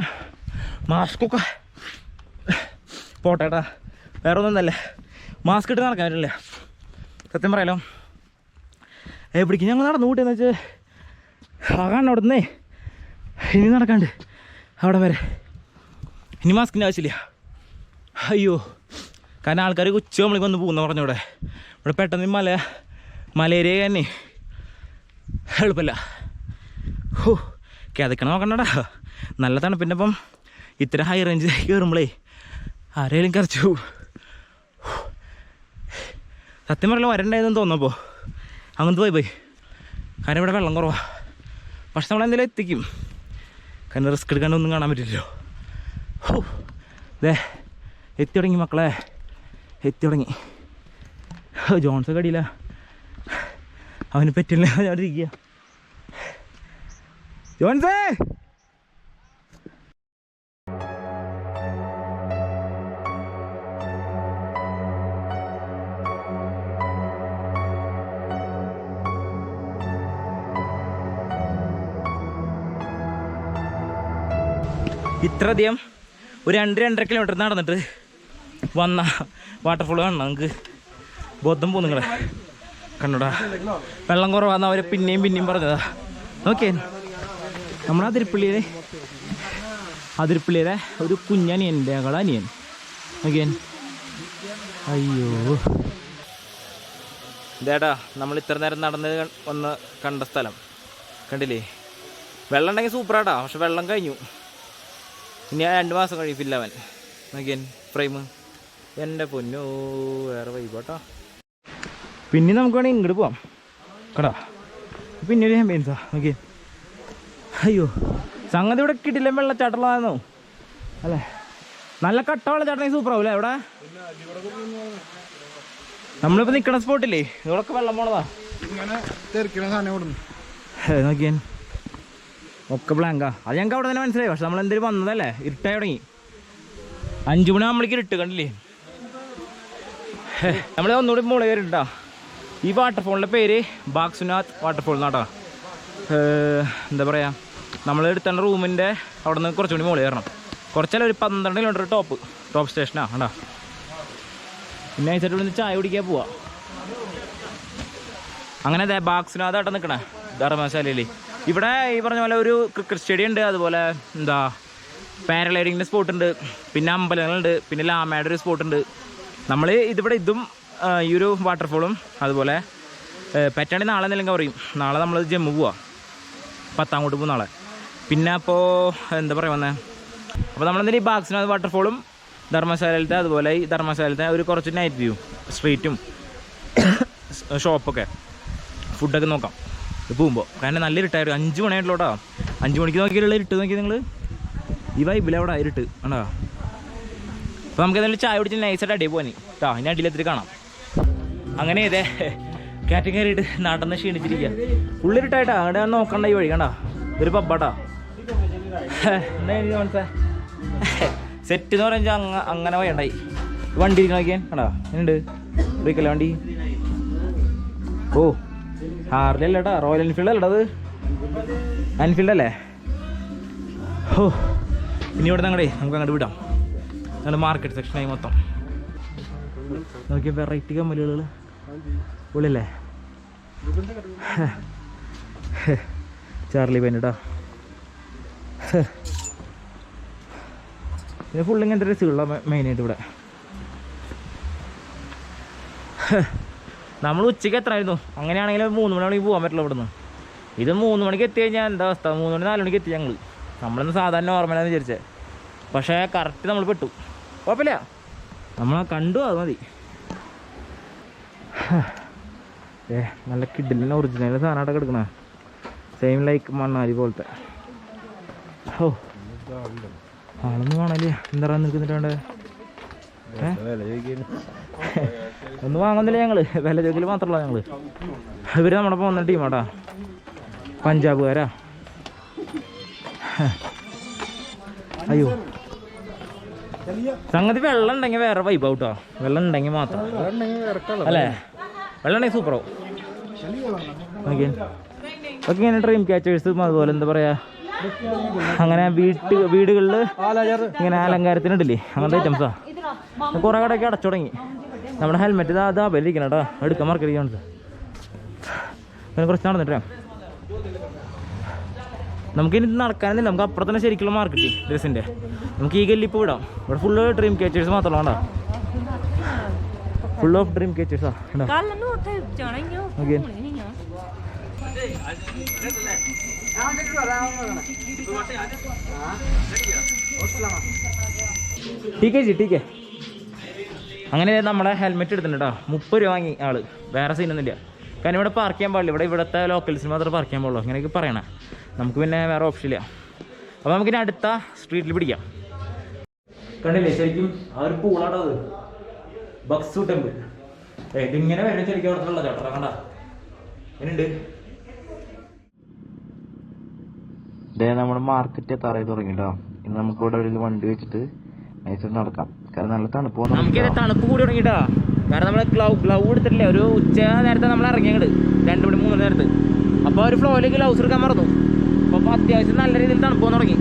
മാസ്കൊക്കെ പോട്ടേട്ടാ, വേറെ ഒന്നല്ലേ മാസ്ക് ഇട്ട് നടക്കാൻ പറ്റില്ല. സത്യം പറയാലോ, എവിടേക്ക് ഞങ്ങൾ നടന്നു കൂട്ടിയെന്ന് വെച്ചാൽ ആകാണ്ട് അവിടെ നിന്നേ ഇനി നടക്കാണ്ട് അവിടെ വരെ ഇനി മാസ്കിൻ്റെ ആവശ്യമില്ല. അയ്യോ, കാരണം ആൾക്കാർ ഉച്ച നമ്മൾക്ക് വന്ന് പോകുന്ന പറഞ്ഞു. ഇവിടെ പെട്ടെന്ന് മലേരിയ തന്നെ എളുപ്പമില്ല. ഹോ, കിതക്കണം നോക്കണ്ടടാ, നല്ല തണുപ്പിൻ്റെ ഇപ്പം ഇത്ര ഹൈ റേഞ്ച് കയറുമ്പോഴേ ആരെങ്കിലും കരച്ചു പോകും. സത്യം പറയല വരണ്ടായതെന്ന് തോന്നുന്നപ്പോൾ അങ്ങനത്തെ പോയി കാരണം ഇവിടെ വെള്ളം കുറവാണ്. പക്ഷെ നമ്മളെന്തെങ്കിലും എത്തിക്കും, കാരണം റിസ്ക് എടുക്കാണ്ടൊന്നും കാണാൻ പറ്റില്ലല്ലോ. ഹോ, ദേ എത്തി തുടങ്ങി മക്കളെ, എത്തി തുടങ്ങി. ജോൺസൊക്കെ അടിയില്ല, അവന് പറ്റില്ല ഞാൻ ഇരിക്കുക. ജോൺസേ, ഇത്രയധികം ഒരു 2-2.5 കിലോമീറ്റർ നടന്നിട്ട് വന്ന വാട്ടർഫോൾ കാണണം. നമുക്ക് ബോധം പോകും നിങ്ങളെ കണ്ടോടാ. വെള്ളം കുറവാന്ന് അവർ പിന്നെയും പറഞ്ഞതാ. ഓക്കെ, നമ്മുടെ അതിരപ്പള്ളിയിലെ ഒരു കുഞ്ഞനിയൻ്റെ അനിയൻ. ഓക്കെ, അയ്യോ ഇതേടാ നമ്മൾ ഇത്ര നേരം നടന്ന് വന്ന് കണ്ട സ്ഥലം കണ്ടില്ലേ. വെള്ളം ഉണ്ടെങ്കിൽ സൂപ്പറാടാ, പക്ഷെ വെള്ളം കഴിഞ്ഞു. ഇനി 2 മാസം കഴിയില്ല അവൻ. നോക്കിയൻ ഫ്രെയിം, എൻ്റെ പൊന്നോ വേറെ വൈബോട്ടോ. പിന്നെ നമുക്ക് വേണമെങ്കിൽ ഇങ്ങോട്ട് പോവാം കടാ. പിന്നെ ഒരു ആംബിയൻസാ നോക്കിയേ. അയ്യോ, സംഗതി ഇവിടെ കിട്ടില്ല, വെള്ളച്ചാട്ടമുള്ളതായിരുന്നു അല്ലേ. നല്ല കട്ട വെള്ളച്ചാട്ടം സൂപ്പറാവും അല്ലേ ഇവിടെ. നമ്മളിപ്പോൾ നിൽക്കണ സ്പോട്ടില്ലേ, ഇവിടെയൊക്കെ വെള്ളം പോണതാ. നോക്കിയാൻ ഒക്കെ ബ്ലാങ്കാ. അത് ഞങ്ങൾക്ക് അവിടെ തന്നെ മനസ്സിലായി. പക്ഷെ നമ്മൾ എന്തെങ്കിലും വന്നതല്ലേ, ഇരുട്ടായി തുടങ്ങി. 5 മണി നമ്മളേക്ക് ഇരുട്ട് കണ്ടില്ലേ. നമ്മൾ ഒന്നുകൂടി മുകളിൽ കയറിട്ടാ. ഈ വാട്ടർഫോളിൻ്റെ പേര് ബാഗ്സുനാഥ് വാട്ടർഫോൾ എന്നാട്ടാ. എന്താ പറയുക, നമ്മൾ എടുത്ത റൂമിൻ്റെ അവിടെ നിന്ന് കുറച്ചുകൂടി മുകളിൽ കയറണം. കുറച്ചല്ല, ഒരു 12 കിലോമീറ്റർ ടോപ്പ് സ്റ്റേഷനാണ് കണ്ടാ. പിന്നെ അയച്ചിട്ട് ഇവിടെ നിന്ന് ചായ കുടിക്കാൻ പോവാ. അങ്ങനെ അതെ ബാഗ്സുനാഥ് ആട്ടം നിൽക്കണേ ധർമ്മശാലയിൽ. ഇവിടെ ഈ പറഞ്ഞ പോലെ ഒരു ക്രിക്കറ്റ് സ്റ്റേഡിയം ഉണ്ട്, അതുപോലെ എന്താ പാരഗ്ലൈഡിങ്ങിൻ്റെ സ്പോട്ടുണ്ട്, പിന്നെ അമ്പലങ്ങളുണ്ട്, പിന്നെ ലാമയുടെ ഒരു സ്പോട്ടുണ്ട്. നമ്മൾ ഇതും ഈ ഒരു വാട്ടർഫോളും അതുപോലെ പറ്റാണെങ്കിൽ നാളെ എന്തെങ്കിലും പറയും. നാളെ നമ്മൾ ജമ്മു പോവാം, പത്താംകോട്ട് പോകും നാളെ. പിന്നെ അപ്പോൾ എന്താ പറയുക വന്നേ, അപ്പോൾ നമ്മളെന്തെങ്കിലും ഈ ബാഗ്സുനാഥ് വാട്ടർഫോളും ധർമ്മശാലയിലത്തെ, അതുപോലെ ഈ ധർമ്മശാലത്തെ ഒരു കുറച്ച് നൈറ്റ് വ്യൂ സ്ട്രീറ്റും ഷോപ്പൊക്കെ ഫുഡൊക്കെ നോക്കാം പോകുമ്പോൾ. കാരണം നല്ല ഇരുട്ടായിരുന്നു, 5 മണിയായിട്ടുള്ളൂട്ടോ. 5 മണിക്ക് നോക്കിയുള്ള ഇരുട്ട് നോക്കി നിങ്ങൾ. ഈ വൈബിൽ അവിടെ ഇരുട്ട് കണ്ടാ. അപ്പോൾ നമുക്ക് എന്തായാലും ചായ കുടിച്ച് നൈസായിട്ട് അടിയിൽ പോകാൻ കേട്ടോ. ഇനി അടിയിലെത്തിട്ട് കാണാം. അങ്ങനെ ഇതേ കയറ്റം കയറിയിട്ട് നടന്ന് ക്ഷീണിച്ചിരിക്കുക. ഉള്ളിരിട്ടായിട്ടാ അവിടെ നോക്കണ്ട ഈ വഴി കണ്ടാ. ഒരു പബ്ബാട്ടാ. എന്താ മനസ്സേ സെറ്റ് എന്ന് പറഞ്ഞാൽ അങ്ങനെ വയ്യണ്ടായി. വണ്ടി ഇരിക്കണ നോക്കിയാൻ കണ്ടാ, എന്നുണ്ട് ബ്രേക്കല്ല വണ്ടി. ഓ ഹാർലി അല്ലേട്ടാ, റോയൽ എൻഫീൽഡ് അല്ലേടാ. അത് എൻഫീൽഡ് അല്ലേ. ഓ ഇനി ഇവിടെ ഞങ്ങളേ നമുക്ക് അങ്ങോട്ട് വിടാം. ഞങ്ങൾ മാർക്കറ്റ് സെക്ഷനായി മൊത്തം നോക്കിയ വെറൈറ്റി കമ്മലുകൾ ഉള്ളില്ലേ. ചാർലി പെന്നിട്ടാ. ഇത് ഫുള്ള് ഇങ്ങനത്തെ ഡ്രസ്സുകളാ മെയിനായിട്ട് ഇവിടെ. നമ്മൾ ഉച്ചയ്ക്ക് എത്രയായിരുന്നു, അങ്ങനെയാണെങ്കിൽ 3 മണിക്ക് പോകാൻ പറ്റില്ല ഇവിടെ നിന്ന്. ഇത് 3 മണിക്ക് എത്തി കഴിഞ്ഞാൽ എന്താ അവസ്ഥ, 3 മണി 4 മണിക്ക് എത്തി ഞങ്ങൾ. നമ്മളിന്ന് സാധാരണ നോർമലാന്ന് വിചാരിച്ചത്, പക്ഷേ കറക്റ്റ് നമ്മൾ പെട്ടു. കുഴപ്പമില്ല, നമ്മൾ കണ്ടു, അത് മതി. നല്ല കിഡിലിന് ഒറിജിനൽ സാധനമായിട്ടൊക്കെ എടുക്കണേ, സെയിം ലൈക്ക് മണ്ണാലി പോലത്തെ. ഓ ആളൊന്നും കാണല്ലേ, എന്താ നിൽക്കുന്നിട്ട് വേണ്ടേ. ഒന്നും വാങ്ങുന്നില്ല ഞങ്ങൾ, വില ചോദിക്കൽ മാത്രമല്ല ഞങ്ങൾ. ഇവർ നമ്മുടെ പോകുന്ന ടീമാട്ടാ, പഞ്ചാബുകാരാ. അയ്യോ സംഗതി വെള്ളം ഉണ്ടെങ്കിൽ വേറെ വൈബാവും കേട്ടോ. വെള്ളം ഉണ്ടെങ്കിൽ മാത്രം അല്ലേ, വെള്ളം ഉണ്ടെങ്കിൽ സൂപ്പറാവും. Okay okay. ഇങ്ങനെ ഡ്രീം ക്യാച്ചേഴ്സും അതുപോലെ എന്താ പറയുക അങ്ങനെ വീടുകളിൽ ഇങ്ങനെ അലങ്കാരത്തിനുണ്ടല്ലേ അങ്ങനത്തെ ഐറ്റംസാ. കുറേ കടയൊക്കെ അടച്ചു തുടങ്ങി. നമ്മുടെ ഹെൽമെറ്റ് ഇതാ ബലിക്കണം കേട്ടോ, എടുക്കാൻ മറക്കടിക്കാൻ അങ്ങനെ കുറച്ച് നടന്നിട്ടേ. നമുക്കിനി നടക്കാനില്ല, നമുക്ക് അപ്പുറം തന്നെ ശരിക്കുള്ള മാർക്കറ്റ് ഡ്രസ്സിൻ്റെ. നമുക്ക് ഈ ഗല്ലിപ്പോൾ വിടാം. ഇവിടെ ഫുള്ള് ഡ്രീം കേച്ചേഴ്സ് മാത്രമല്ല കേട്ടോ, ഫുൾ ഓഫ് ഡ്രീം കേച്ചേഴ്സാ. ടീക്കേ അങ്ങനെ നമ്മളെ ഹെൽമെറ്റ് എടുത്തിട്ടുണ്ട് കേട്ടോ. 30 രൂപ വാങ്ങി ആള്. വേറെ സീനൊന്നുമില്ല. കാരണം ഇവിടെ പാർക്ക് ചെയ്യാൻ പാടില്ല. ഇവിടുത്തെ ലോക്കൽസിന് മാത്രമേ പാർക്ക് ചെയ്യാൻ പാടുള്ളൂ. അങ്ങനെയൊക്കെ പറയണേ. നമുക്ക് പിന്നെ വേറെ ഓപ്ഷൻ ഇല്ല. അപ്പോൾ നമുക്കിനി അടുത്ത സ്ട്രീറ്റിൽ പിടിക്കാം. കണ്ടില്ലേ ശരിക്കും ആ ഒരു പൂളാട്ടോ അത്, ബക്സു ടെമ്പിൾ. ഇതിങ്ങനെ വരും ശരിക്കും അവിടുത്തെ ചേട്ടാ. കണ്ട എന്നുണ്ട് നമ്മുടെ മാർക്കറ്റ് തറയിൽ തുടങ്ങിട്ടോ. ഇന്ന് നമുക്ക് ഇവിടെ ഒരു വണ്ടി വെച്ചിട്ട് നൈസായിട്ട് നടക്കാം. കാരണം നല്ല തണുപ്പ്. നമുക്കിത് തണുപ്പ് കൂടി തുടങ്ങിട്ടാ. കാരണം നമ്മൾ ഗ്ലൗ എടുത്തിട്ടില്ലേ, ഒരു ഉച്ച നേരത്തെ നമ്മൾ ഇറങ്ങിയത് 2 മണി 3 നേരത്ത്. അപ്പോൾ ഒരു ഫ്ലോയിലേക്ക് ഗ്ലൗസ് എടുക്കാൻ മറന്നു. അപ്പോൾ അത്യാവശ്യം നല്ല രീതിയിൽ തണുപ്പ് പോകാൻ തുടങ്ങി.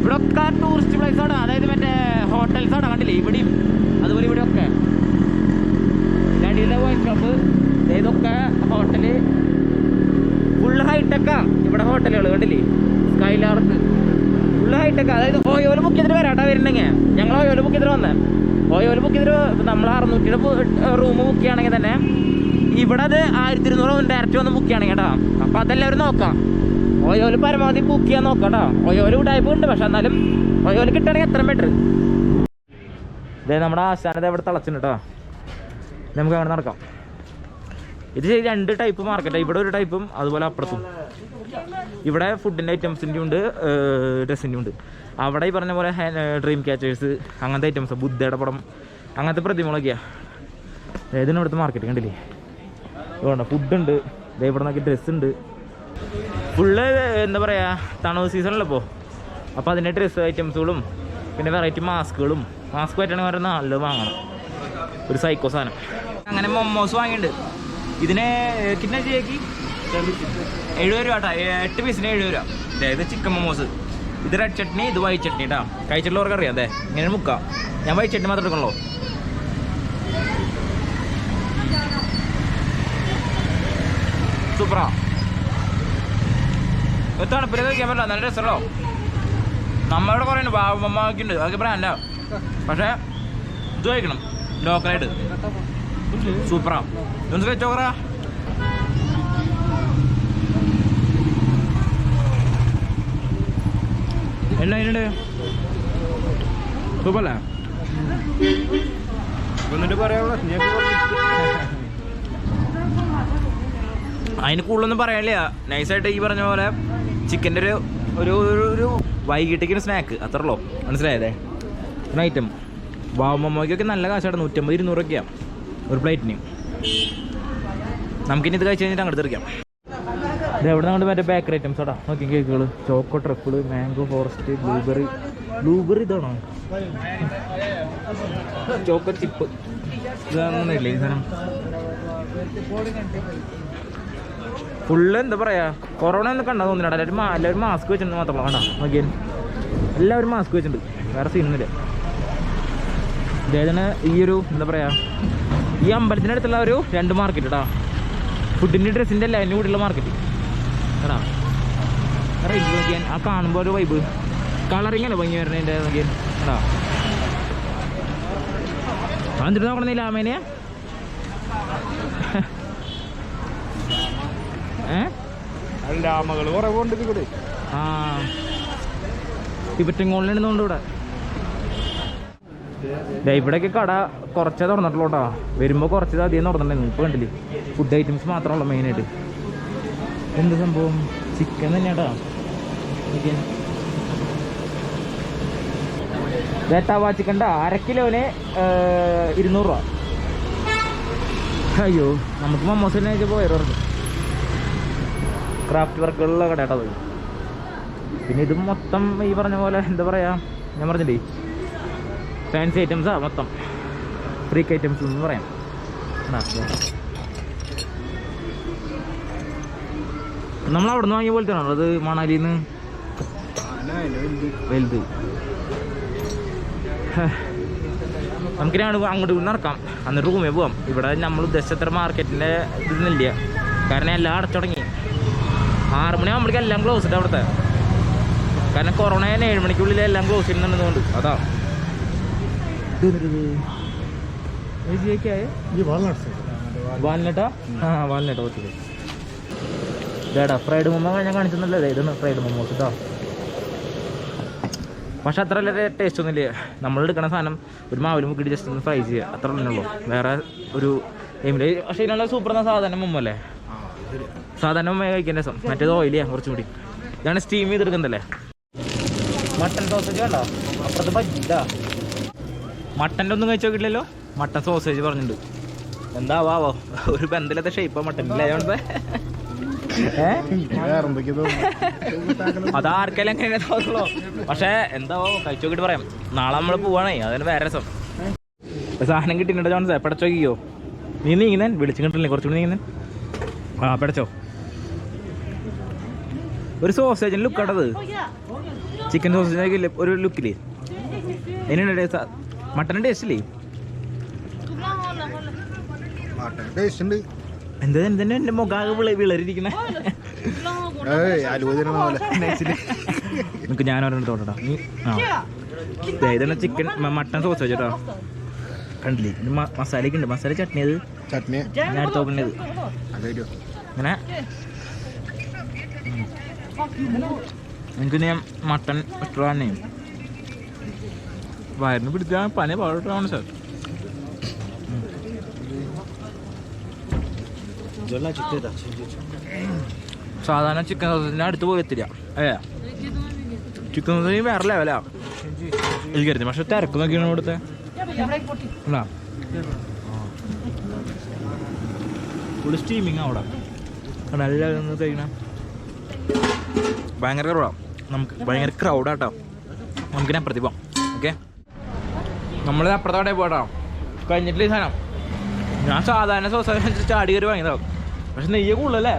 ഇവിടെ ഒക്കെ ടൂറിസ്റ്റ് പ്ലേസ് ആണ്, അതായത് മറ്റേ ഹോട്ടൽസ് ആണ്. കണ്ടില്ലേ ഇവിടെയും അതുപോലെ ഇവിടെ ഒക്കെ രണ്ടിലെ വൈൻ ഷോപ്പ്. ഇതൊക്കെ ഹോട്ടല് ഫുൾ ഹൈടെക്കാ. ഇവിടെ ഹോട്ടലുകൾ കണ്ടില്ലേ, സ്കൈലാർക്ക് ഫുള്ള് ഹൈടെക്ക്. അതായത് ഓയോല് ബുക്ക് ചെയ്തിട്ട് വരാട്ടാ വരുന്നുണ്ടെങ്കിൽ. ഞങ്ങൾ ഓയോല് ബുക്ക് ചെയ്തിട്ട് വന്നേ. ഓയോല് ബുക്ക് ചെയ്തിട്ട് നമ്മൾ 600 റൂം ബുക്ക് ചെയ്യുകയാണെങ്കിൽ തന്നെ ഇവിടെ അത് 1200 ഡയറക്റ്റ് വന്ന് ബുക്ക് ചെയ്യണമെങ്കിൽ കേട്ടോ. അപ്പം അതെല്ലാവരും നോക്കാം. ഓയോല് പരമാവധി ബുക്ക് ചെയ്യാൻ നോക്കാം കേട്ടോ. ഓയോല് ടൈപ്പ് ഉണ്ട്, പക്ഷെ എന്നാലും ഓയോല് കിട്ടുകയാണെങ്കിൽ എത്ര ബെറ്റർ. ഇതേ നമ്മുടെ ആശാനത് ഇവിടെ തിളച്ചിട്ടുണ്ട് കേട്ടോ. നമുക്ക് അങ്ങനെ നടക്കാം. ഇത് 2 ടൈപ്പ് മാർക്കറ്റാണ്. ഇവിടെ ഒരു ടൈപ്പും അതുപോലെ അപ്പുറത്തും. ഇവിടെ ഫുഡിൻ്റെ ഐറ്റംസിൻ്റെ ഉണ്ട്, ഡ്രസ്സിൻ്റെ ഉണ്ട്. അവിടെ ഈ പറഞ്ഞ പോലെ ഡ്രീം ക്യാച്ചേഴ്സ് അങ്ങനത്തെ ഐറ്റംസ്, ബുദ്ധയുടെ പടം അങ്ങനത്തെ പ്രതിമകളൊക്കെയാണ്. ഇതിന് ഇവിടുത്തെ മാർക്കറ്റ് കണ്ടില്ലേ. ഇവിടെ ഫുഡുണ്ട്, ഇവിടെ നോക്കി ഡ്രസ്സുണ്ട്. ഫുള്ള് എന്താ പറയുക, തണുപ്പ് സീസണല്ലോ ഇപ്പോൾ. അപ്പോൾ അതിൻ്റെ ഡ്രസ്സ് ഐറ്റംസുകളും പിന്നെ വെറൈറ്റി മാസ്കുകളും. മാസ്ക് പറ്റുകയാണെങ്കിൽ പറഞ്ഞാൽ നല്ലത് വാങ്ങണം, ഒരു സൈക്കോ സാധനം. അങ്ങനെ മൊമോസ് വാങ്ങിയിട്ടുണ്ട്. ഇതിന് കിട്ടുന്ന ചേക്ക് 70 രൂപ കേട്ടോ. 8 പീസിന് 70 രൂപ. അതായത് ചിക്കൻ മൊമോസ്. ഇത് റെഡ് ചട്നി, ഇത് വൈറ്റ് ചട്നി കേട്ടോ. കഴിച്ചിട്ടുള്ളവർക്ക് അറിയാം. അതെ ഇങ്ങനെ മുക്കാം. ഞാൻ വൈറ്റ് ചട്നി മാത്രം എടുക്കണല്ലോ. സൂപ്പറാ. തണുപ്പിൽ കഴിക്കാൻ പറ്റില്ല, നല്ല രസമല്ലോ. നമ്മളിവിടെ കുറേ ഉണ്ട്, ബാബമ്മക്ക് ഉണ്ട്, അതൊക്കെ ബ്രാൻഡാ. പക്ഷേ ഇത് കഴിക്കണം ലോക്കലായിട്ട്. സൂപ്പറാ. ഇതൊന്ന് കഴിച്ചോക്കറാ. എന്നാ അതിനുണ്ട് സൂപ്പറല്ലേ? എന്നിട്ട് പറയാനുള്ള അതിന് കൂടുതലൊന്നും പറയാനില്ല. നൈസായിട്ട് ഈ പറഞ്ഞ പോലെ ചിക്കൻ്റെ ഒരു വൈകിട്ടേക്കൊരു സ്നാക്ക് അത്ര ഉള്ളൂ. മനസ്സിലായതേ ഒരു ഐറ്റം. വാമമ്മയ്ക്കൊക്കെ നല്ല കാശാണ്. 150-200 രൂപയ്ക്കാണ് ഒരു പ്ലേറ്റിന്. നമുക്കിനി ഇത് കഴിച്ച് കഴിഞ്ഞിട്ട് അങ്ങോട്ട് തീർക്കാം. ഇത് എവിടെ നിന്നുകൊണ്ട് മറ്റേ ബേക്കറി ഐറ്റംസ് ആടാ. നോക്കി കേക്കുകൾ, choco truffle, mango forest, blueberry ഇതാണോ, ചോക്കോ ചിപ്പ്, ഇതൊന്നുമില്ല ഈ സാധനം. ഫുള്ള് എന്താ പറയുക, കൊറോണ ഒന്നും കണ്ടാൽ തോന്നില്ല. എല്ലാവരും മാസ്ക് വെച്ചിട്ടുണ്ട് മാത്രമല്ല. വേണ്ട നോക്കിയാൽ എല്ലാവരും മാസ്ക് വെച്ചിട്ടുണ്ട്, വേറെ സീനൊന്നുമില്ല. ഇതേതാണ് ഈ ഒരു എന്താ പറയുക, ഈ അമ്പലത്തിനടുത്തുള്ള ഒരു 2 മാർക്കറ്റ് കേട്ടോ. ഫുഡിൻ്റെ ഡ്രസ്സിൻ്റെ എല്ലാം അതിൻ്റെ കൂടെയുള്ള മാർക്കറ്റ് കേട്ടോ. റേറ്റ് നോക്കിയാൽ ആ കാണുമ്പോൾ ഒരു വൈബ്, കളറിങ്ങല്ലേ ഭംഗി വരണതിൻ്റെ നോക്കിയാൽ കേട്ടോ. എന്നിട്ട് നോക്കണമെന്നില്ല ആമേനെ. ആ ടിബറ്റങ്കോളിലുണ്ടെന്നുണ്ട് ഇവിടെ. ഇവിടെയൊക്കെ കട കുറച്ചേ തുറന്നിട്ടുള്ളൂ കേട്ടോ. വരുമ്പോൾ കുറച്ചത് അധികം തുറന്നിട്ടുണ്ടായിരുന്നു. ഇപ്പോൾ കണ്ടില്ലേ ഫുഡ് ഐറ്റംസ് മാത്രമല്ല മെയിനായിട്ട്. എന്ത് സംഭവം, ചിക്കൻ തന്നെയാട്ടോ. തവ ചിക്കൻ 1/2 കിലോന് 200 രൂപ. അയ്യോ, നമുക്ക് മൊമോസ് തന്നെ പോയത്. ക്രാഫ്റ്റ് വർക്കുകളുള്ള കട കേട്ടോ അത്. പിന്നെ ഇത് മൊത്തം ഈ പറഞ്ഞ പോലെ എന്താ പറയുക, ഞാൻ പറഞ്ഞില്ലേ ഫാൻസി ഐറ്റംസാ മൊത്തം, ഫ്രീക്ക് ഐറ്റംസ് എന്ന് പറയാം. നമ്മൾ അവിടെ നിന്ന് വാങ്ങിയ പോലെ തന്നെയാണോ അത് മണാലിയിൽ നിന്ന്? വലുത്. നമുക്കിനി അങ്ങോട്ട് നടക്കാം, എന്നിട്ട് റൂമിൽ പോവാം. ഇവിടെ നമ്മൾ ഉദ്ദേശിച്ചത്ര മാർക്കറ്റിൻ്റെ ഇതൊന്നുമില്ല, കാരണം എല്ലാം അടച്ചു തുടങ്ങി. 6 മണിയാകുമ്പോഴേക്കും എല്ലാം ക്ലോസ് ഇട്ട് അവിടുത്തെ, കാരണം കൊറോണ 7 മണിക്കുള്ളിൽ എല്ലാം ക്ലോസ് ചെയ്യുന്നുണ്ട്. അതാ വാൽനട്ടാ? ആ വാൽനട്ട്. ഓക്കെ ഇതാടാ ഫ്രൈഡ് മൊമോ ഞാൻ കാണിച്ചൊന്നുമല്ലേ, ഇതാണ് ഫ്രൈഡ് മൊമോസ് കേട്ടോ. പക്ഷെ അത്ര വലിയ ടേസ്റ്റ് ഒന്നുമില്ല. നമ്മൾ എടുക്കുന്ന സാധനം ഒരു മാവിൽ മുക്കിയിട്ട് ജസ്റ്റ് ഒന്ന് ഫ്രൈ ചെയ്യുക, അത്ര ഉള്ളൂ. വേറെ ഒരു എയിമില്. പക്ഷേ ഇതിനുള്ള സൂപ്പർ എന്ന സാധാരണ മൊമ്മ അല്ലേ, സാധാരണ മൊമ്മ കഴിക്കാൻ രസം. മറ്റേത് ഓയിലിയാണ് കുറച്ചും കൂടി. ഇതാണ് സ്റ്റീം ചെയ്തെടുക്കുന്നതല്ലേ. മട്ടൻ സോസേജ് വേണ്ട, അപ്പുറത്ത് പറ്റില്ല. മട്ടൻ്റെ ഒന്നും കഴിച്ചു നോക്കിയില്ലല്ലോ. മട്ടൻ സോസേജ് പറഞ്ഞിട്ടുണ്ട്. എന്താവാവോ, ഒരു ബന്ധമില്ലാത്ത ഷേപ്പാണ് മട്ടൻ്റെ ആയതുകൊണ്ട്. അതാർക്കെല്ലാം എങ്ങനെ തോന്നുള്ളൂ. പക്ഷേ എന്താവോ കഴിച്ചു നോക്കിയിട്ട് പറയാം. നാളെ നമ്മൾ പോവാണേ, അതിന് വേറെ രസം. സാധനം കിട്ടിയിട്ടുണ്ട് ജോൺസേ, പടച്ചോ നോക്കിയോ. നീ നീങ്ങുന്നേ വിളിച്ചു കിട്ടില്ലേ, കുറച്ചുകൂടി നീങ്ങുന്നേ. ആ പടച്ചോ. ഒരു സോസേജിന് ലുക്ക് ആട്ടത്, ചിക്കൻ സോസേജിനൊക്കെ ഇല്ലേ ഒരു ലുക്കില്ലേ. എങ്ങനെയുണ്ട് ടേസ്റ്റ്? മട്ടൻ്റെ ടേസ്റ്റ് ഇല്ലേ? എന്താ എന്തെന്നെ എൻ്റെ മുഖാകെ വിളരിയിരിക്കണേ. നിനക്ക് ഞാൻ ഒരെണ്ണം തോട്ടടാ. നീ ആ ഇതാണ് ചിക്കൻ മട്ടൻ സോസേജ് കേട്ടോ. കണ്ടില്ലേ ഇത് മസാലയൊക്കെ ഉണ്ട്. മസാല ചട്നി, അത് ചട്നി ഞാൻ അടുത്ത് നോക്കുന്നത്. അങ്ങനെ എനിക്ക് ഞാൻ മട്ടൻ ഇഷ്ടമാണ്. വയറിന് പിടിച്ചാൽ പനി പാടിട്ടാണ് സാർ. സാധാരണ ചിക്കൻ സോസിൻ്റെ അടുത്ത് പോയി എത്തില്ല. ചിക്കൻ സോസിന് വേറെ ലെവലാ എനിക്കറിയാം. പക്ഷെ തിരക്ക് നോക്കിയാണ് ഇവിടുത്തെ. ഫുൾ സ്റ്റീമിങ് അവിടെ നല്ല കഴിക്കണം. ഭയങ്കര ക്രൗഡാണ്, നമുക്ക് ഭയങ്കര ക്രൗഡാട്ടോ. നമുക്കിനെ അപ്പുറത്തി പോവാം. ഓക്കെ, നമ്മൾ അപ്പുറത്തോടെ പോട്ടോ. കഴിഞ്ഞിട്ടില്ല ഈ സാധനം. ഞാൻ സാധാരണ സോസ ചാടി കയറി വാങ്ങിയതാവും. പക്ഷെ നെയ്യ് കൂടുതലല്ലേ?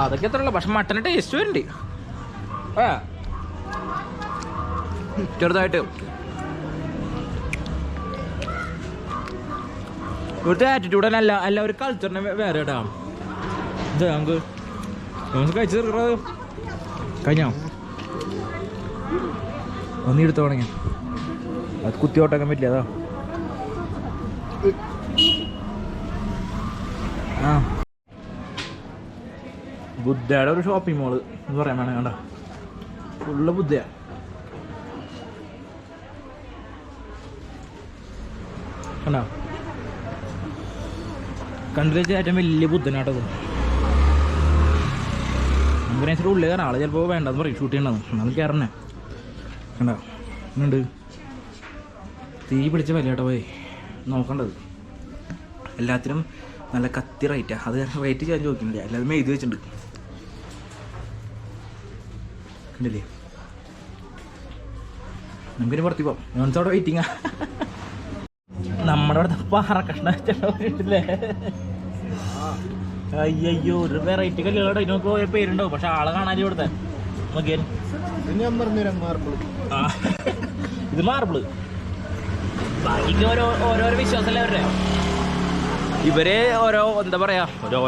അതൊക്കെ എത്ര ഉള്ളു. പക്ഷെ മട്ടന് ടേസ്റ്റ് വരുന്നുണ്ട് ചെറുതായിട്ട്. ഇവിടുത്തെ ആറ്റിറ്റ്യൂഡ് തന്നെ എല്ലാവരും കൾച്ചറിനെ വേറെ കേട്ടാ. എന്താ നമുക്ക് കഴിച്ചു തീർക്കുന്നത് കഴിഞ്ഞോ? ഒന്നി എടുത്തു തുടങ്ങി. അത് കുത്തി ഓട്ടാക്കാൻ പറ്റില്ല. അതാ ആ ബുദ്ധയുടെ ഒരു ഷോപ്പിംഗ് മോള് എന്ന് പറയാൻ വേണം. കണ്ട ഫുള്ള് ബുദ്ധയാ. കണ്ടോ, കണ്ടിട്ട് ഏറ്റവും വലിയ ബുദ്ധനാട്ടത്. നമുക്ക് നേച്ചർ ഉള്ളിൽ കയറാം. ആള് ചിലപ്പോൾ വേണ്ടെന്ന് പറയും, ഷൂട്ട് ചെയ്യണ്ടെന്ന്. എന്നാലും കയറണേ. കണ്ടോ ഉണ്ട് തീ പിടിച്ച വിലയാട്ടോ പോയി നോക്കേണ്ടത്. എല്ലാത്തിനും നല്ല കത്തി റേറ്റാ. അത് റേറ്റ് ഞാൻ ചോദിക്കുന്നില്ല, എല്ലാവരും എഴുതി വെച്ചിട്ടുണ്ട്. കണ്ടില്ലേ? നമുക്കിനി പുറത്തേക്ക് പോവാം. ഞങ്ങൾക്കവിടെ വെയിറ്റിങ്ങാ. നമ്മുടെ അവിടുത്തെ പാറ കഷ്ണല്ലേ. അയ്യോ ഒരു വെറൈറ്റി കല്ലുകളുടെ ഇതിനൊക്കെ പോയ പേരുണ്ടാവും. പക്ഷെ ആളെ കാണാൻ ഇവിടുത്തെ നോക്കിയാൽ ഇത് മാർബിള്. ബാക്കിക്ക് ഓരോരോ വിശ്വാസമല്ലേ അവരുടെ. ഇവര് ഓരോ എന്താ പറയാ, ഓരോ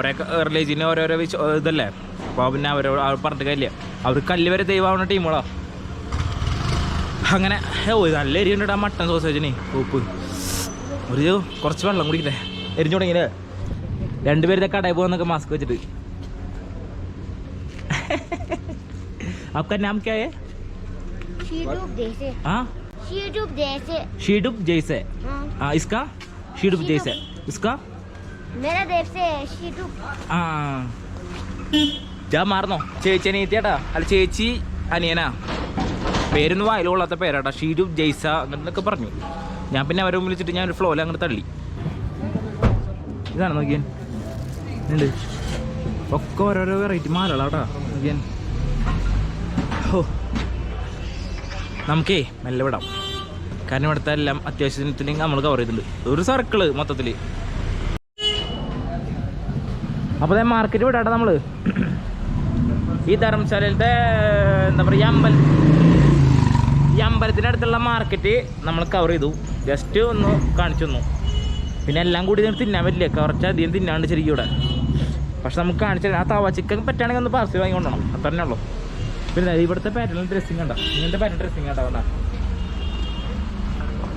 റിലീജിയന് ഓരോരോ ഇതല്ലേ. അപ്പോൾ പിന്നെ അവരോട് പറഞ്ഞിട്ട് കാര്യമില്ല. അവർ കല്ല് വരെ ദൈവമാവുന്ന ടീമുകളാ. അങ്ങനെ നല്ല എരിയുണ്ട് ആ മട്ടൻ സോസേജിന്. ഉപ്പ് ഒരു കുറച്ച് വെള്ളം കുടിക്കട്ടെ. എരിഞ്ഞു തുടങ്ങിയില്ലേ? രണ്ടുപേരുടെ കടയിൽ പോകുന്നൊക്കെ മാസ്ക് വെച്ചിട്ട്. आपका नाम क्या है? शीडुप जैसे. हाँ शीडुप जैसे. शीडुप जैसे. हाँ इसका शीडुप जैसे. इसका मेरा देव से शीडुप. हाँ जा मारनो. ചേച്ചി അനിയത്തിയാട്ടാ. അല്ല ചേച്ചി അനിയനാ. പേരൊന്നും വായിലുള്ളാത്ത പേരാട്ടാ. ഷീഡുപ്പ് ജയ്സ അങ്ങനൊക്കെ പറഞ്ഞു. ഞാൻ പിന്നെ അവരെ വിളിച്ചിട്ട് ഞാൻ ഒരു ഫ്ലോയിൽ അങ്ങനെ തള്ളി. ഇതാണ് നോക്കിയാൻ ഉണ്ട്. ഒക്കെ ഓരോരോ വെറൈറ്റി മാലകളാട്ടാ നോക്കിയാൻ. ഓ നമുക്കേ മെല്ലെ വിടാം. കാരണം ഇവിടുത്തെ എല്ലാം അത്യാവശ്യത്തിന് നമ്മൾ കവർ ചെയ്തിട്ടുണ്ട്. ഒരു സർക്കിള് മൊത്തത്തിൽ. അപ്പോൾ മാർക്കറ്റ് വിടാട്ടെ നമ്മൾ. ഈ ധർമ്മശാലയിലത്തെ എന്താ പറയുക ഈ അമ്പലത്തിനടുത്തുള്ള മാർക്കറ്റ് നമ്മൾ കവർ ചെയ്തു. ജസ്റ്റ് ഒന്ന് കാണിച്ചു തന്നു. പിന്നെ എല്ലാം കൂടി തിന്നാൻ പറ്റില്ല, കുറച്ചധികം തിന്നാണ്ട് ശരിക്കും ഇവിടെ. പക്ഷെ നമുക്ക് കാണിച്ചു ആ തവ ചിക്കൻ പറ്റുകയാണെങ്കിൽ ഒന്ന് പാർസൽ വാങ്ങിക്കൊണ്ടണം, അത്ര തന്നെ ഉള്ളൂ. പിന്നെ ഇവിടുത്തെ പാറ്റേൺ ഡ്രസ്സിങ് കണ്ട, ഇങ്ങനത്തെ പാറ്റേൺ ഡ്രസ്സിങ് കണ്ട വന്നാ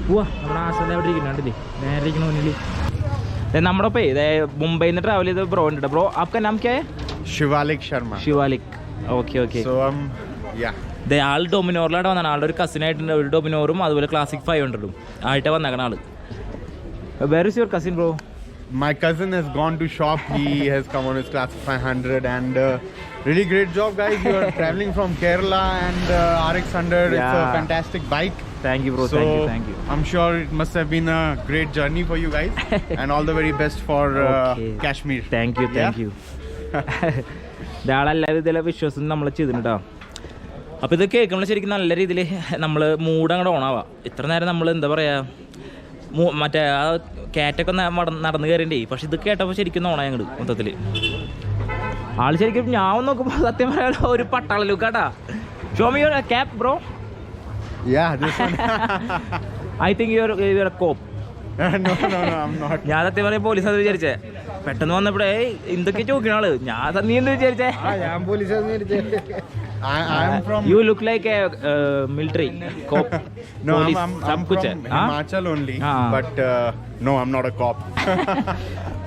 പോവാ. നമ്മുടെ ആശാൻ എവിടെ ഇരിക്കുന്നുണ്ടല്ലേ, നേരെ ഇരിക്കണ മുന്നിൽ. നമ്മുടെ ഒപ്പം മുംബൈയിൽ നിന്ന് ട്രാവൽ ചെയ്ത ബ്രോ ഉണ്ട്. ബ്രോ आपका नाम क्या है? Shivalik Sharma. Shivalik. Okay okay. So yeah. ആൾ ഡൊമിനോറിലായിട്ട് വന്നതാണ്. ആളുടെ ഒരു കസിനായിട്ടുണ്ട്. ഒരു ഡൊമിനോറും അതുപോലെ ക്ലാസിക് 500ഉം ആയിട്ട് വന്നേക്കണ ആള്. Where is your cousin, bro? My cousin has gone to shop. He has come on his Classic 500 and really great job, guys. You are traveling from Kerala and RX100. It's a Yeah. fantastic bike. Thank you, bro. So Thank you. I'm sure it must have been a great journey for you guys. And all the very best for Okay. Kashmir. Thank you. ഇതാളെല്ലാവരും ഇതിലെ വിശ്വാസം നമ്മൾ ചെയ്തിട്ടുണ്ടോ. അപ്പോൾ ഇത് കേൾക്കുമ്പോൾ ശരിക്കും നല്ല രീതിയിൽ നമ്മൾ മൂഡ് അങ്ങോട്ട് ഓണാവാം. ഇത്ര നേരം നമ്മൾ എന്താ പറയുക, മറ്റേ ആ കാറ്റൊക്കെ നടന്ന് കയറിണ്ടേ. പക്ഷെ ഇത് കേട്ടപ്പോൾ ശരിക്കും ഓണായി അങ്ങോട്ട് മൊത്തത്തിൽ. ആൾ ശരിക്കും ഞാൻ നോക്കുമ്പോൾ സത്യം പറയാൻ ഒരു പട്ടാള ലുക്കാട്ടാ. Show me your cap bro. Yeah, this one. I think you're a cop. no, I'm not. ഞാൻ സത്യം പറയാം പോലീസ് അത് വിചാരിച്ചേ. പെട്ടെന്ന് വന്നപ്പോഴേ എന്തൊക്കെ ചോദിക്കണ ആള്. ഞാൻ നീ എന്ത് വിചാരിച്ചേ? I'm from. You look like a military cop. No, I'm from Himachal only. But no, I'm not a cop.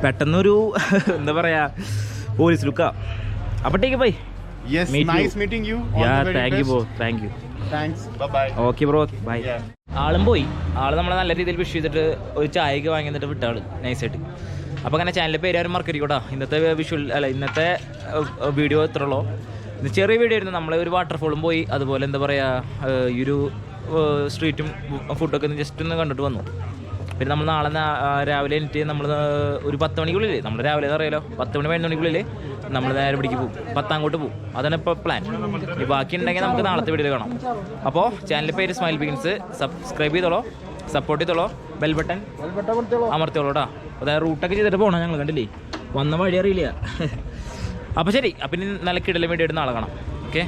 പെട്ടെന്നൊരു എന്താ പറയാ പോലീസ് ലുക്കാ. അപ്പൊ take bye. Yes, nice meeting you. Thank you bro. Thank you. Thanks. Bye-bye. Okay bro, bye. ആളും പോയി. ആള് നമ്മളെ നല്ല രീതിയിൽ വിഷ് ചെയ്തിട്ട് ഒരു ചായക്ക് വാങ്ങി എന്നിട്ട് വിട്ടാള് നൈസായിട്ട്. അപ്പോൾ അങ്ങനെ ചാനലിൻ്റെ പേര് ആരും മറക്കരുത്. ഇന്നത്തെ ഇന്നത്തെ വീഡിയോ ഇത്ര ഉള്ളൂ. ഇത് ചെറിയ വീഡിയോ ആയിരുന്നു. നമ്മൾ ഒരു വാട്ടർഫോളും പോയി, അതുപോലെ എന്താ പറയുക ഈ ഒരു സ്ട്രീറ്റും ഫുഡൊക്കെ ഒന്ന് ജസ്റ്റ് ഒന്ന് കണ്ടിട്ട് വന്നു. പിന്നെ നമ്മൾ നാളെ രാവിലെ എനിക്ക് നമ്മൾ ഒരു 10 മണിക്കുള്ളിൽ, നമ്മൾ രാവിലെ അറിയാലോ 10 മണി 11 മണിക്കുള്ളിൽ നമ്മൾ നേരെ പിടിക്ക് പോകും, പത്താങ്കോട്ട് പോകും. അതാണ് ഇപ്പോൾ പ്ലാൻ. ഈ ബാക്കി ഉണ്ടെങ്കിൽ നമുക്ക് നാളത്തെ വീഡിയോ കാണാം. അപ്പോൾ ചാനലിൻ്റെ പേര് സ്മൈൽ ബിഗിൻസ്. സബ്സ്ക്രൈബ് ചെയ്തോളോ, സപ്പോർട്ട് ചെയ്തോളോ, ബെൽ ബട്ടൺ അമർത്തിയോളൂ കേട്ടോ. അതായത് റൂട്ടൊക്കെ ചെയ്തിട്ട് പോകണം. ഞങ്ങൾ കണ്ടില്ലേ, വന്ന വഴി അറിയില്ല. അപ്പോൾ ശരി, അപ്പം ഇനി നല്ല കിടലും വീഡിയോ ആയിട്ട് നാളെ കാണാം. ഓക്കെ.